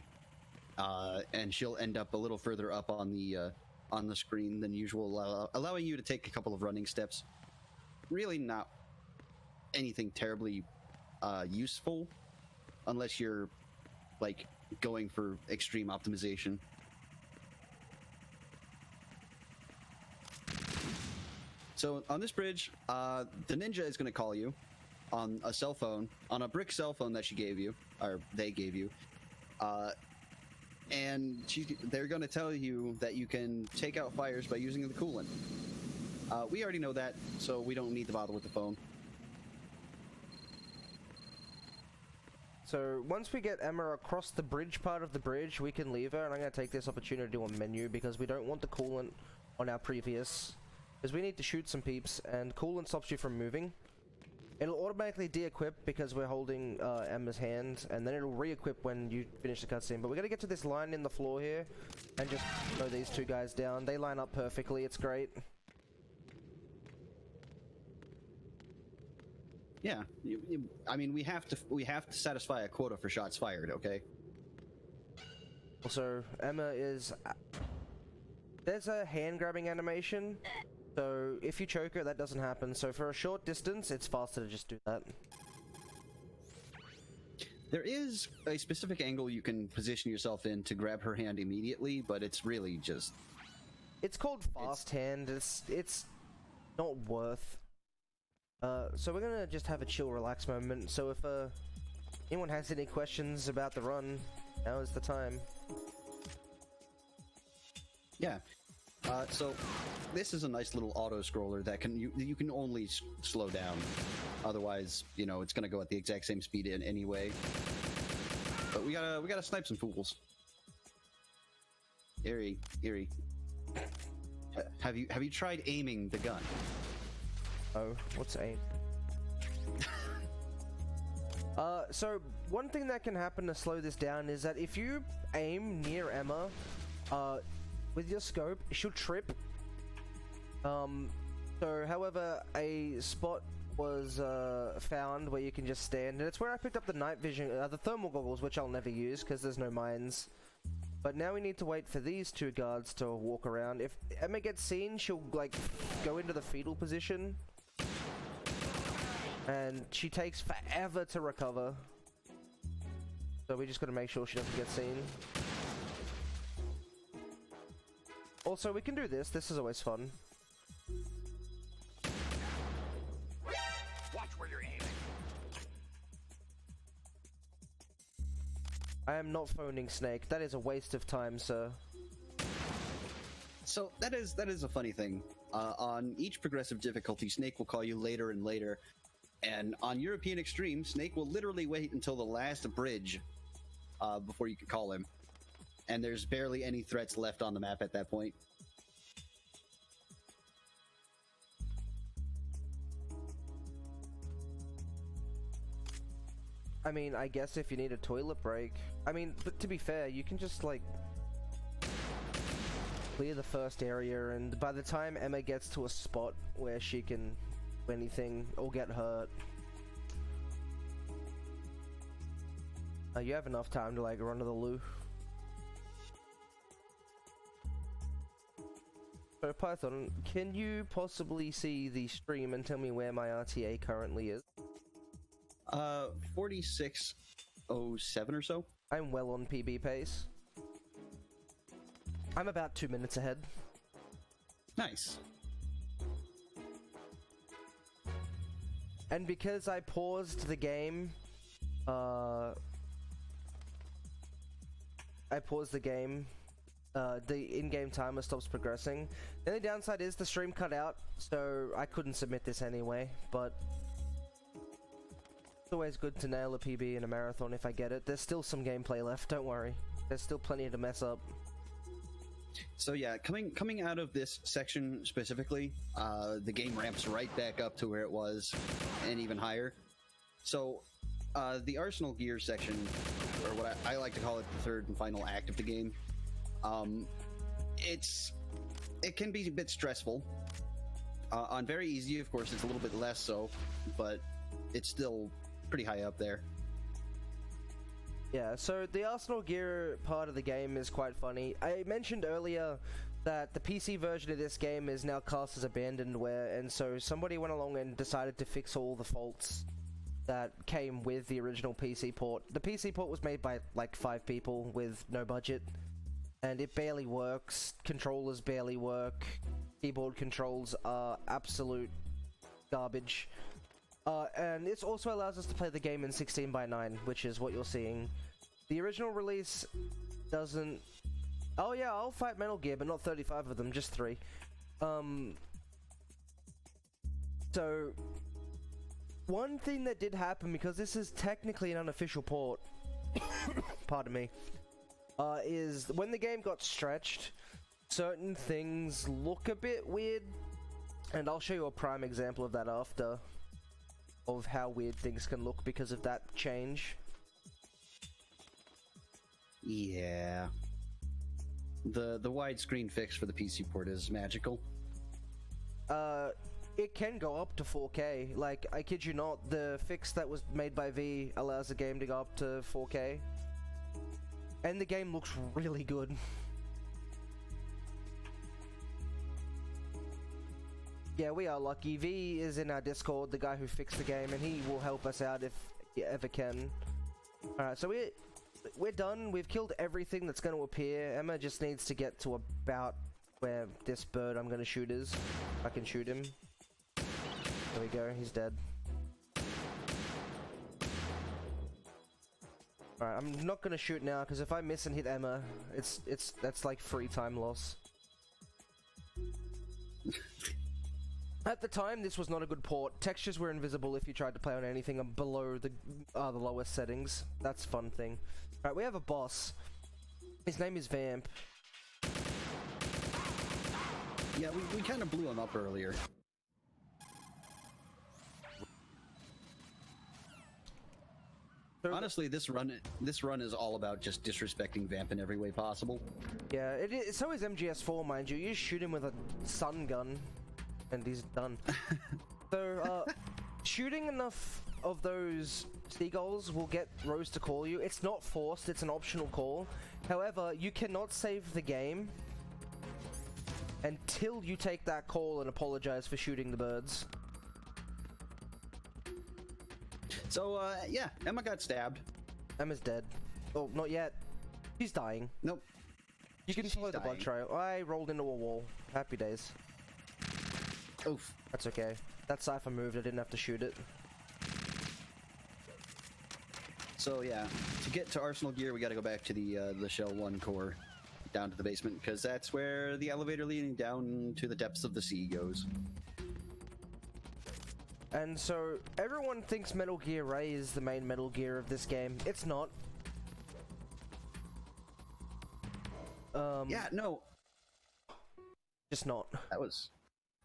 and she'll end up a little further up on the screen than usual, allowing you to take a couple of running steps. Really not anything terribly useful, unless you're like going for extreme optimization. So on this bridge, the ninja is going to call you on a cell phone, on a brick cell phone that she gave you, or they gave you. and they're going to tell you that you can take out fires by using the coolant. We already know that, so we don't need to bother with the phone. So once we get Emma across the bridge part of the bridge, we can leave her, and I'm going to take this opportunity to do a menu because we don't want the coolant on our previous, because we need to shoot some peeps, and coolant stops you from moving. It'll automatically de-equip because we're holding Emma's hand, and then it'll re-equip when you finish the cutscene. But we're going to get to this line in the floor here and just throw these two guys down. They line up perfectly. It's great. Yeah, I mean, we have to satisfy a quota for shots fired, okay? Also, Emma is... There's a hand-grabbing animation, so if you choke her, that doesn't happen. So for a short distance, it's faster to just do that. There is a specific angle you can position yourself in to grab her hand immediately, but it's really just... It's called fast hand. It's not worth... so we're gonna just have a chill, relax moment. So if anyone has any questions about the run, now is the time. Yeah. So this is a nice little auto scroller that you can only slow down. Otherwise, you know, it's gonna go at the exact same speed in anyway. But we gotta snipe some fools. Eerie. Have you tried aiming the gun? Oh, what's aim? So one thing that can happen to slow this down is that if you aim near Emma, with your scope, she'll trip. So however, a spot was found where you can just stand, and it's where I picked up the night vision, the thermal goggles, which I'll never use because there's no mines. But now we need to wait for these two guards to walk around. If Emma gets seen, she'll like go into the fetal position. And she takes forever to recover. So we just gotta make sure she doesn't get seen. Also, we can do this. This is always fun. Watch where you're aiming. I am not phoning Snake. That is a waste of time, sir. So that is a funny thing. On each progressive difficulty, Snake will call you later and later. And on European Extreme, Snake will literally wait until the last bridge before you can call him. And there's barely any threats left on the map at that point. I mean, I guess if you need a toilet break. I mean, but to be fair, you can just, like, clear the first area, and by the time Emma gets to a spot where she can do anything or get hurt, you have enough time to, like, run to the loo. So, Python, can you possibly see the stream and tell me where my RTA currently is? 4607 or so. I'm well on PB pace. I'm about 2 minutes ahead. Nice. And because I paused the game, the in-game timer stops progressing. The only downside is the stream cut out, so I couldn't submit this anyway, but it's always good to nail a PB in a marathon if I get it. There's still some gameplay left, don't worry. There's still plenty to mess up. So yeah, coming out of this section specifically, the game ramps right back up to where it was, and even higher. So, the Arsenal Gear section, or what I like to call it, the third and final act of the game, it can be a bit stressful. On very easy, of course, it's a little bit less so, but it's still pretty high up there. Yeah, so the Arsenal Gear part of the game is quite funny. I mentioned earlier that the PC version of this game is now cast as abandonware, and so somebody went along and decided to fix all the faults that came with the original PC port. The PC port was made by like 5 people with no budget, and it barely works. Controllers barely work. Keyboard controls are absolute garbage. And this also allows us to play the game in 16:9, which is what you're seeing. The original release doesn't... Oh yeah, I'll fight Metal Gear, but not 35 of them, just 3. So, one thing that did happen, because this is technically an unofficial port, pardon me, is when the game got stretched, certain things look a bit weird, and I'll show you a prime example of that after, of how weird things can look because of that change. Yeah. The widescreen fix for the PC port is magical. It can go up to 4K. Like, I kid you not, the fix that was made by V allows the game to go up to 4K. And the game looks really good. Yeah, we are lucky. V is in our Discord, the guy who fixed the game, and he will help us out if he ever can. Alright, so we're done. We've killed everything that's going to appear. Emma just needs to get to about where this bird I'm going to shoot is. I can shoot him. There we go, he's dead. Alright, I'm not going to shoot now, because if I miss and hit Emma, that's like free time loss. At the time, this was not a good port. Textures were invisible if you tried to play on anything below the lowest settings. That's a fun thing. Alright, we have a boss. His name is Vamp. Yeah, we kind of blew him up earlier. Honestly, this run is all about just disrespecting Vamp in every way possible. Yeah, so is MGS4, mind you. You just shoot him with a sun gun, and he's done. So, shooting enough of those seagulls will get Rose to call you. It's not forced, it's an optional call. However, you cannot save the game until you take that call and apologize for shooting the birds. So, yeah, Emma got stabbed. Emma's dead. Oh, not yet. She's dying. Nope. You can follow the blood trail. I rolled into a wall. Happy days. Oof. That's okay. That Cypher moved, I didn't have to shoot it. So yeah, to get to Arsenal Gear, we got to go back to the Shell 1 core, down to the basement, because that's where the elevator leading down to the depths of the sea goes. And so, everyone thinks Metal Gear Ray is the main Metal Gear of this game. It's not. Yeah, no. Just not. That was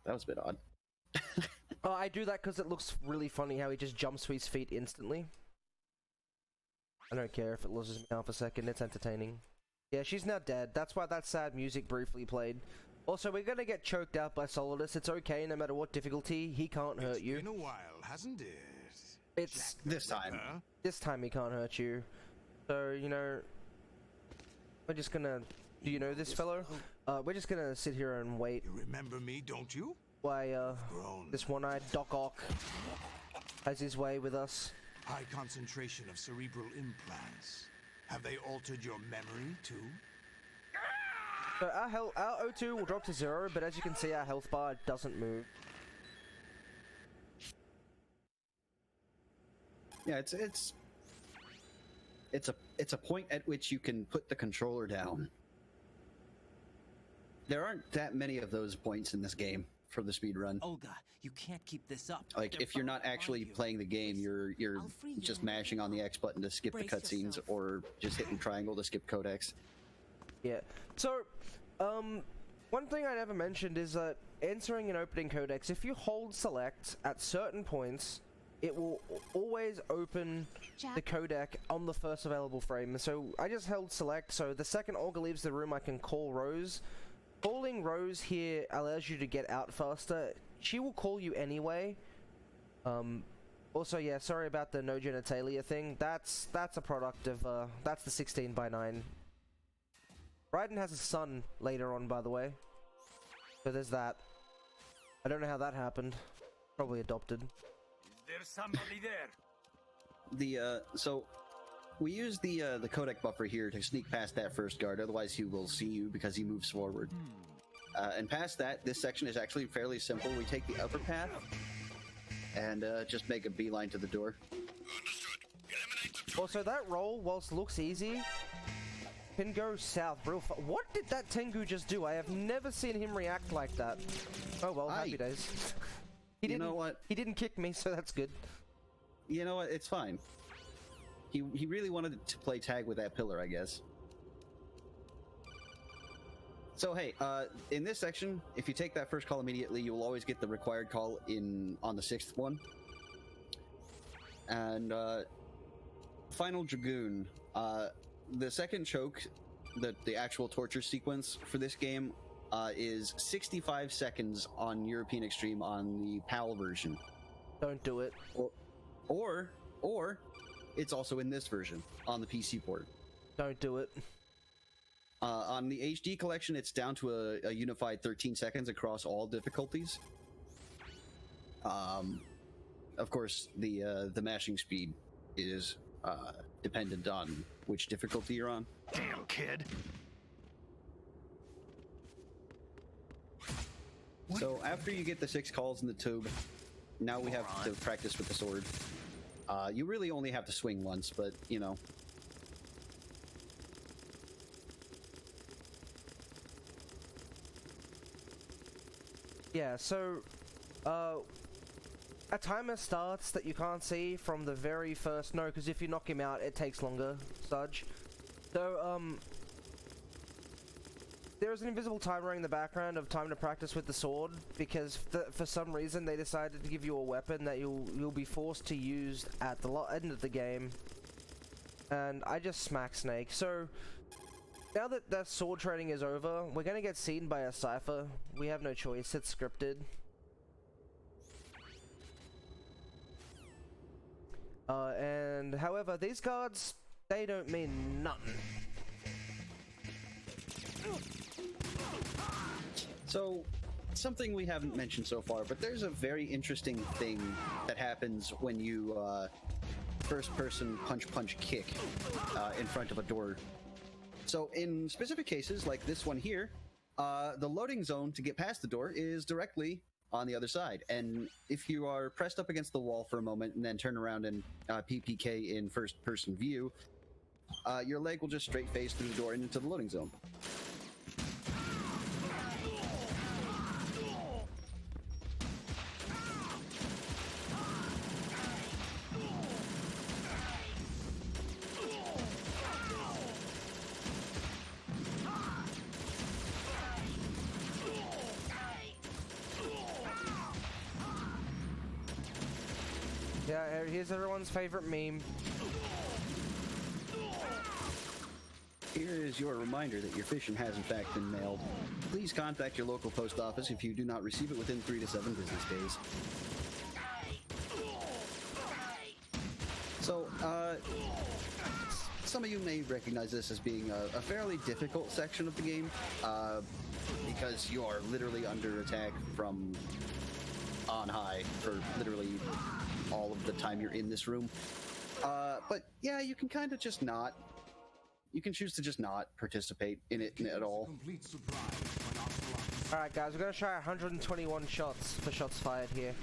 a bit odd. Oh, I do that because it looks really funny how he just jumps to his feet instantly. I don't care if it loses me half a second, it's entertaining. Yeah, she's now dead. That's why that sad music briefly played. Also, we're gonna get choked out by Solidus. It's okay, no matter what difficulty, he can't hurt you. It's been a while, hasn't it? It's... This time. This time he can't hurt you. So, you know... We're just gonna... Do you know this fellow? We're just gonna sit here and wait. You remember me, don't you? Why, this one-eyed Doc Ock has his way with us. High concentration of cerebral implants. Have they altered your memory, too? So our O2 will drop to 0, but as you can see, our health bar doesn't move. Yeah, it's a point at which you can put the controller down. There aren't that many of those points in this game for the speed run. Olga, you can't keep this up. Like, They're if you're not bound to actually find you. playing the game, you're I'll free you just in a mashing on the X button to skip the Brace cutscenes, yourself. or just hitting triangle to skip codecs. Yeah. So, one thing I never mentioned is that entering and opening codecs, if you hold select at certain points, it will always open the codec on the first available frame. So I just held select, so the second Olga leaves the room, I can call Rose. Calling Rose here allows you to get out faster. She will call you anyway. Also, yeah, sorry about the no genitalia thing. That's a product of, that's the 16:9. Raiden has a son later on, by the way. So there's that. I don't know how that happened. Probably adopted. There's somebody there. So we use the codec buffer here to sneak past that first guard, otherwise he will see you because he moves forward. And past that, this section is actually fairly simple. We take the upper path and just make a beeline to the door. Understood. Eliminate the Also, that roll, whilst looks easy, can go south real fast. What did that Tengu just do? I have never seen him react like that. Oh well, happy days. You know what? He didn't kick me, so that's good. You know what? It's fine. He really wanted to play tag with that pillar, I guess. So hey, in this section, if you take that first call immediately, you will always get the required call on the 6th one. And Final Dragoon, the second choke, the actual torture sequence for this game is 65 seconds on European Extreme on the PAL version. Don't do it. Or it's also in this version on the PC port. Don't do it. On the HD collection, it's down to a unified 13 seconds across all difficulties. Of course, the mashing speed is dependent on which difficulty you're on. Damn, kid. So after you get the 6 calls in the tube, now we have to practice with the sword. You really only have to swing once, but, you know. Yeah, so, a timer starts that you can't see from the very first... No, because if you knock him out, it takes longer, Sudge. So, there's an invisible timer in the background of time to practice with the sword, because for some reason they decided to give you a weapon that you'll be forced to use at the end of the game. And I just smack Snake. So, now that that sword training is over, we're gonna get seen by a Cypher. We have no choice, it's scripted. And however, these cards, they don't mean nothing. So, something we haven't mentioned so far, but there's a very interesting thing that happens when you first-person punch kick in front of a door. So in specific cases, like this one here, the loading zone to get past the door is directly on the other side. And if you are pressed up against the wall for a moment and then turn around and PPK in first-person view, your leg will just straight phase through the door and into the loading zone. Yeah, here's everyone's favorite meme. Here is your reminder that your fishing has in fact been mailed. Please contact your local post office if you do not receive it within 3 to 7 business days. So, some of you may recognize this as being a fairly difficult section of the game, because you are literally under attack from on high for literally all of the time you're in this room. But yeah, you can kind of just not. You can choose to just not participate in it at all. Alright guys, we're gonna try 121 shots for shots fired here.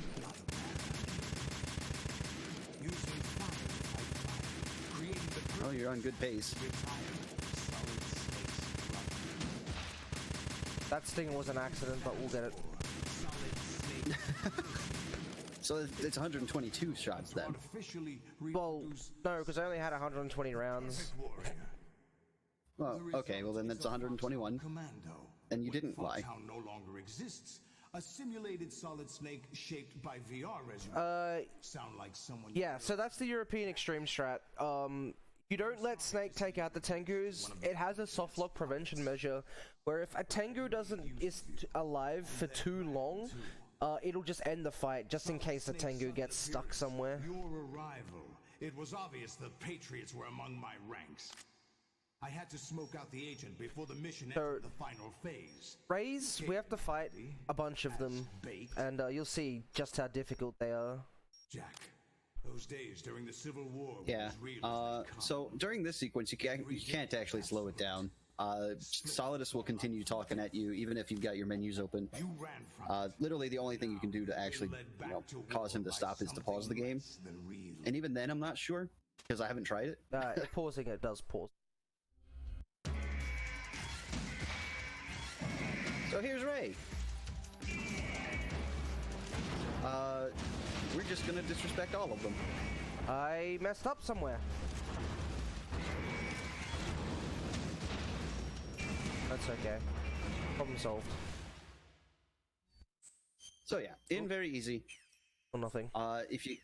Oh, you're on good pace. That sting was an accident, but we'll get it. So it's 122 shots then. Well, no, because I only had 120 rounds. Well, okay, well then that's 121. And you didn't lie. No longer exists. A simulated solid snake shaped by VR resume. Sound like someone. Yeah, so that's the European Extreme strat. You don't let Snake take out the Tengus. It has a soft lock prevention measure where if a Tengu is alive for too long, it'll just end the fight just in case the Tengu gets stuck somewhere. Your arrival. It was obvious the Patriots were among my ranks. I had to smoke out the agent before the mission entered the final phase. Rays, we have to fight a bunch of them, and you'll see just how difficult they are. Jack, those days during the Civil War. Yeah. So during this sequence, you can't actually slow it down. Solidus will continue talking at you even if you've got your menus open. Literally, the only thing you can do to actually, cause him to stop is to pause the game. And even then, I'm not sure because I haven't tried it. Pausing it does pause. So here's Ray. We're just gonna disrespect all of them. I messed up somewhere. That's okay. Problem solved. So yeah, in very easy. Or nothing. If you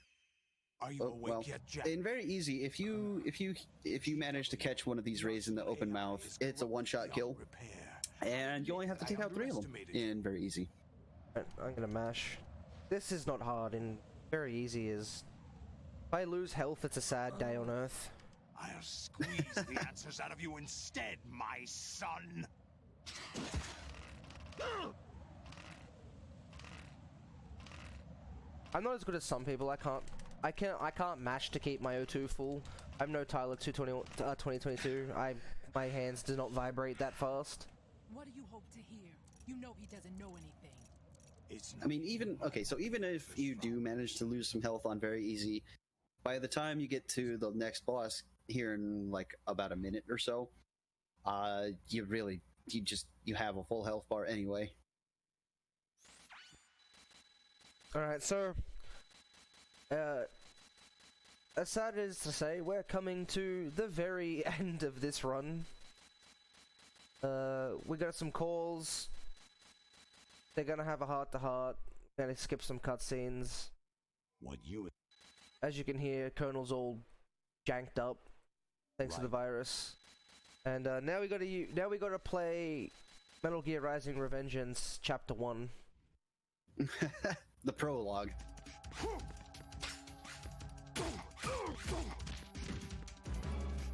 Are you awake yet, Jack? in very easy, if you manage to catch one of these rays in the open mouth, it's a one-shot kill, and you only have to take out 3 of them in very easy. Right, I'm gonna mash. This is not hard, and very easy is. If I lose health, it's a sad day on Earth. I'll squeeze the answers out of you instead, my son. I'm not as good as some people. I can't mash to keep my O2 full. I'm no Tyler 2022. My hands do not vibrate that fast. What do you hope to hear? You know he doesn't know anything. I mean, even if you do manage to lose some health on very easy, by the time you get to the next boss here in like about a minute or so, you have a full health bar anyway. Alright, so as sad as to say, we're coming to the very end of this run. We got some calls. They're gonna have a heart-to-heart. Gonna skip some cutscenes. As you can hear, Colonel's all janked up, thanks to the virus. And now we gotta play Metal Gear Rising: Revengeance Chapter 1. The prologue.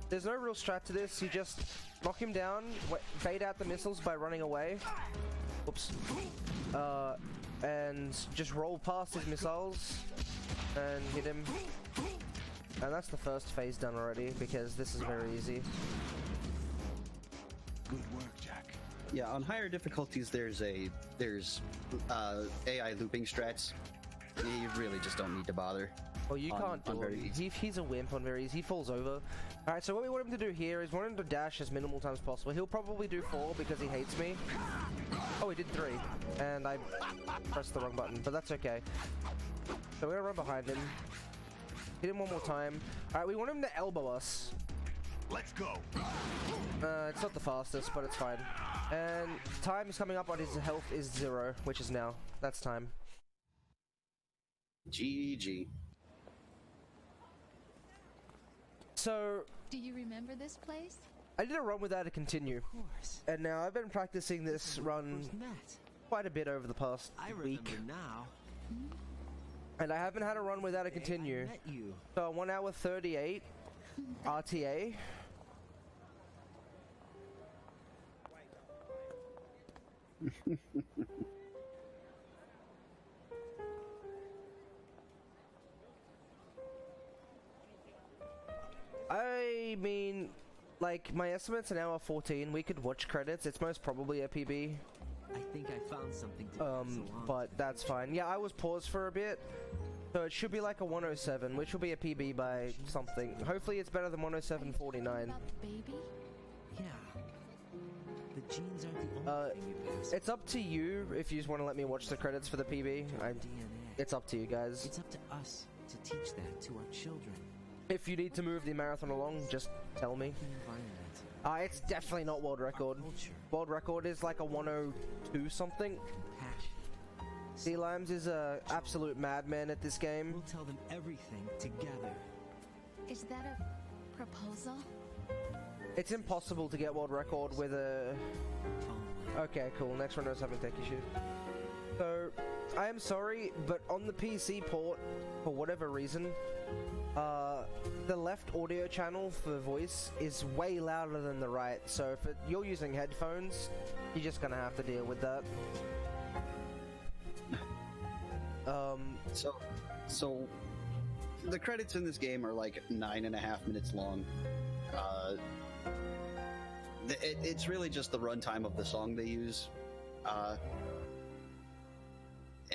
There's no real strat to this. You just knock him down, fade out the missiles by running away. Oops. And just roll past his missiles and hit him. And that's the first phase done already, because this is very easy. Good work, Jack. Yeah, on higher difficulties, there's AI looping strats. You really just don't need to bother. Well, you can't do it. He's a wimp on very easy. He falls over. Alright, so what we want him to do here is want him to dash as minimal times possible. He'll probably do 4 because he hates me. Oh, he did 3. And I pressed the wrong button, but that's okay. So we're gonna run behind him. Hit him one more time. Alright, we want him to elbow us. Let's go. It's not the fastest, but it's fine. And time is coming up on his health is 0, which is now. That's time. GG. So, do you remember this place? I did a run without a continue. Of course. And now I've been practicing this run quite a bit over the past week. Now. And I haven't had a run without a continue. I met you. So 1 hour 38 RTA. I mean, like, my estimate's an hour 14. We could watch credits. It's most probably a PB. I think I found something to pass along. But that's fine. Yeah, I was paused for a bit. So it should be like a 107, which will be a PB by something. Hopefully it's better than 107.49. About the baby? Yeah. The genes aren't the only thing you pass. It's up to you if you just want to let me watch the credits for the PB. DNA. It's up to you guys. It's up to us to teach that to our children. If you need to move the marathon along, just tell me. Environment. It's definitely not world record. Culture. World record is like a 102 something. Passion. Sea Limes is a absolute madman at this game. We'll tell them everything together. Is that a proposal? It's impossible to get world record with a... Okay, cool. Next one knows having tech issues. So, I am sorry, but on the PC port, for whatever reason, the left audio channel for voice is way louder than the right. So if you're using headphones, you're just gonna have to deal with that. So the credits in this game are like 9.5 minutes long. It's really just the runtime of the song they use.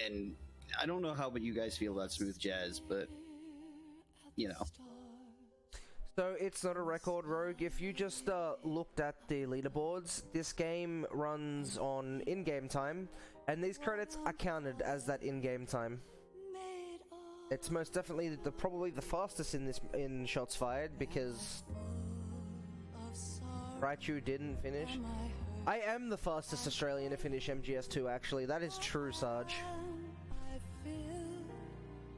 And I don't know how you guys feel about smooth jazz, but you know. So it's not a record, Rogue. If you just looked at the leaderboards, this game runs on in-game time, and these credits are counted as that in-game time. It's most definitely probably the fastest in shots fired, because Raichu didn't finish. I am the fastest Australian to finish MGS2, actually. That is true, Sarge.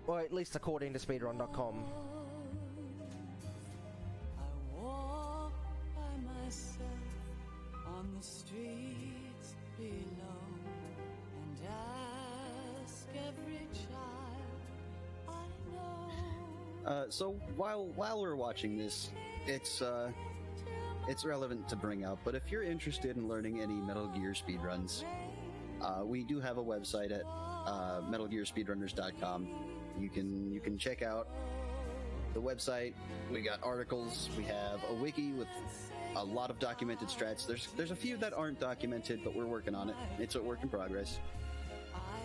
Or at least according to speedrun.com. On the streets below, and ask every child I know. So while we're watching this, it's relevant to bring up. But if you're interested in learning any Metal Gear speedruns, we do have a website at MetalGearSpeedrunners.com. You can check out the website. We got articles. We have a wiki with a lot of documented strats. There's a few that aren't documented, but we're working on it. It's a work in progress.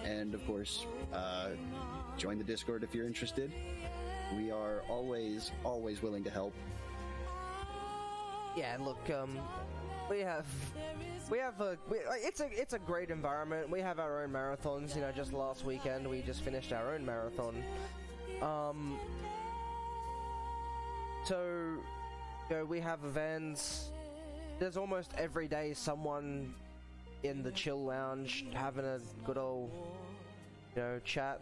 And of course, join the Discord if you're interested. We are always willing to help. Yeah, look, it's a great environment. We have our own marathons. You know, just last weekend we just finished our own marathon. So, you know, we have events. There's almost every day someone in the chill lounge having a good old, you know, chat.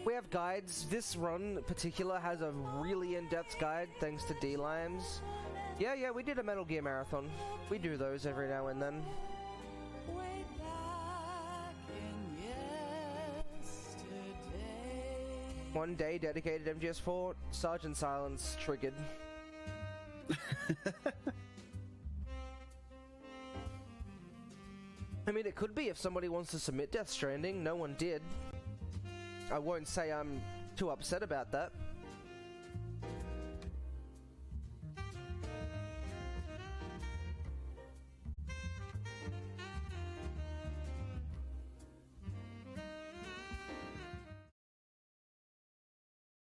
We have guides. This run in particular has a really in-depth guide thanks to D-Limes. Yeah, we did a Metal Gear marathon. We do those every now and then. One day dedicated MGS4, Sergeant Silence triggered. I mean, it could be if somebody wants to submit Death Stranding. No one did. I won't say I'm too upset about that.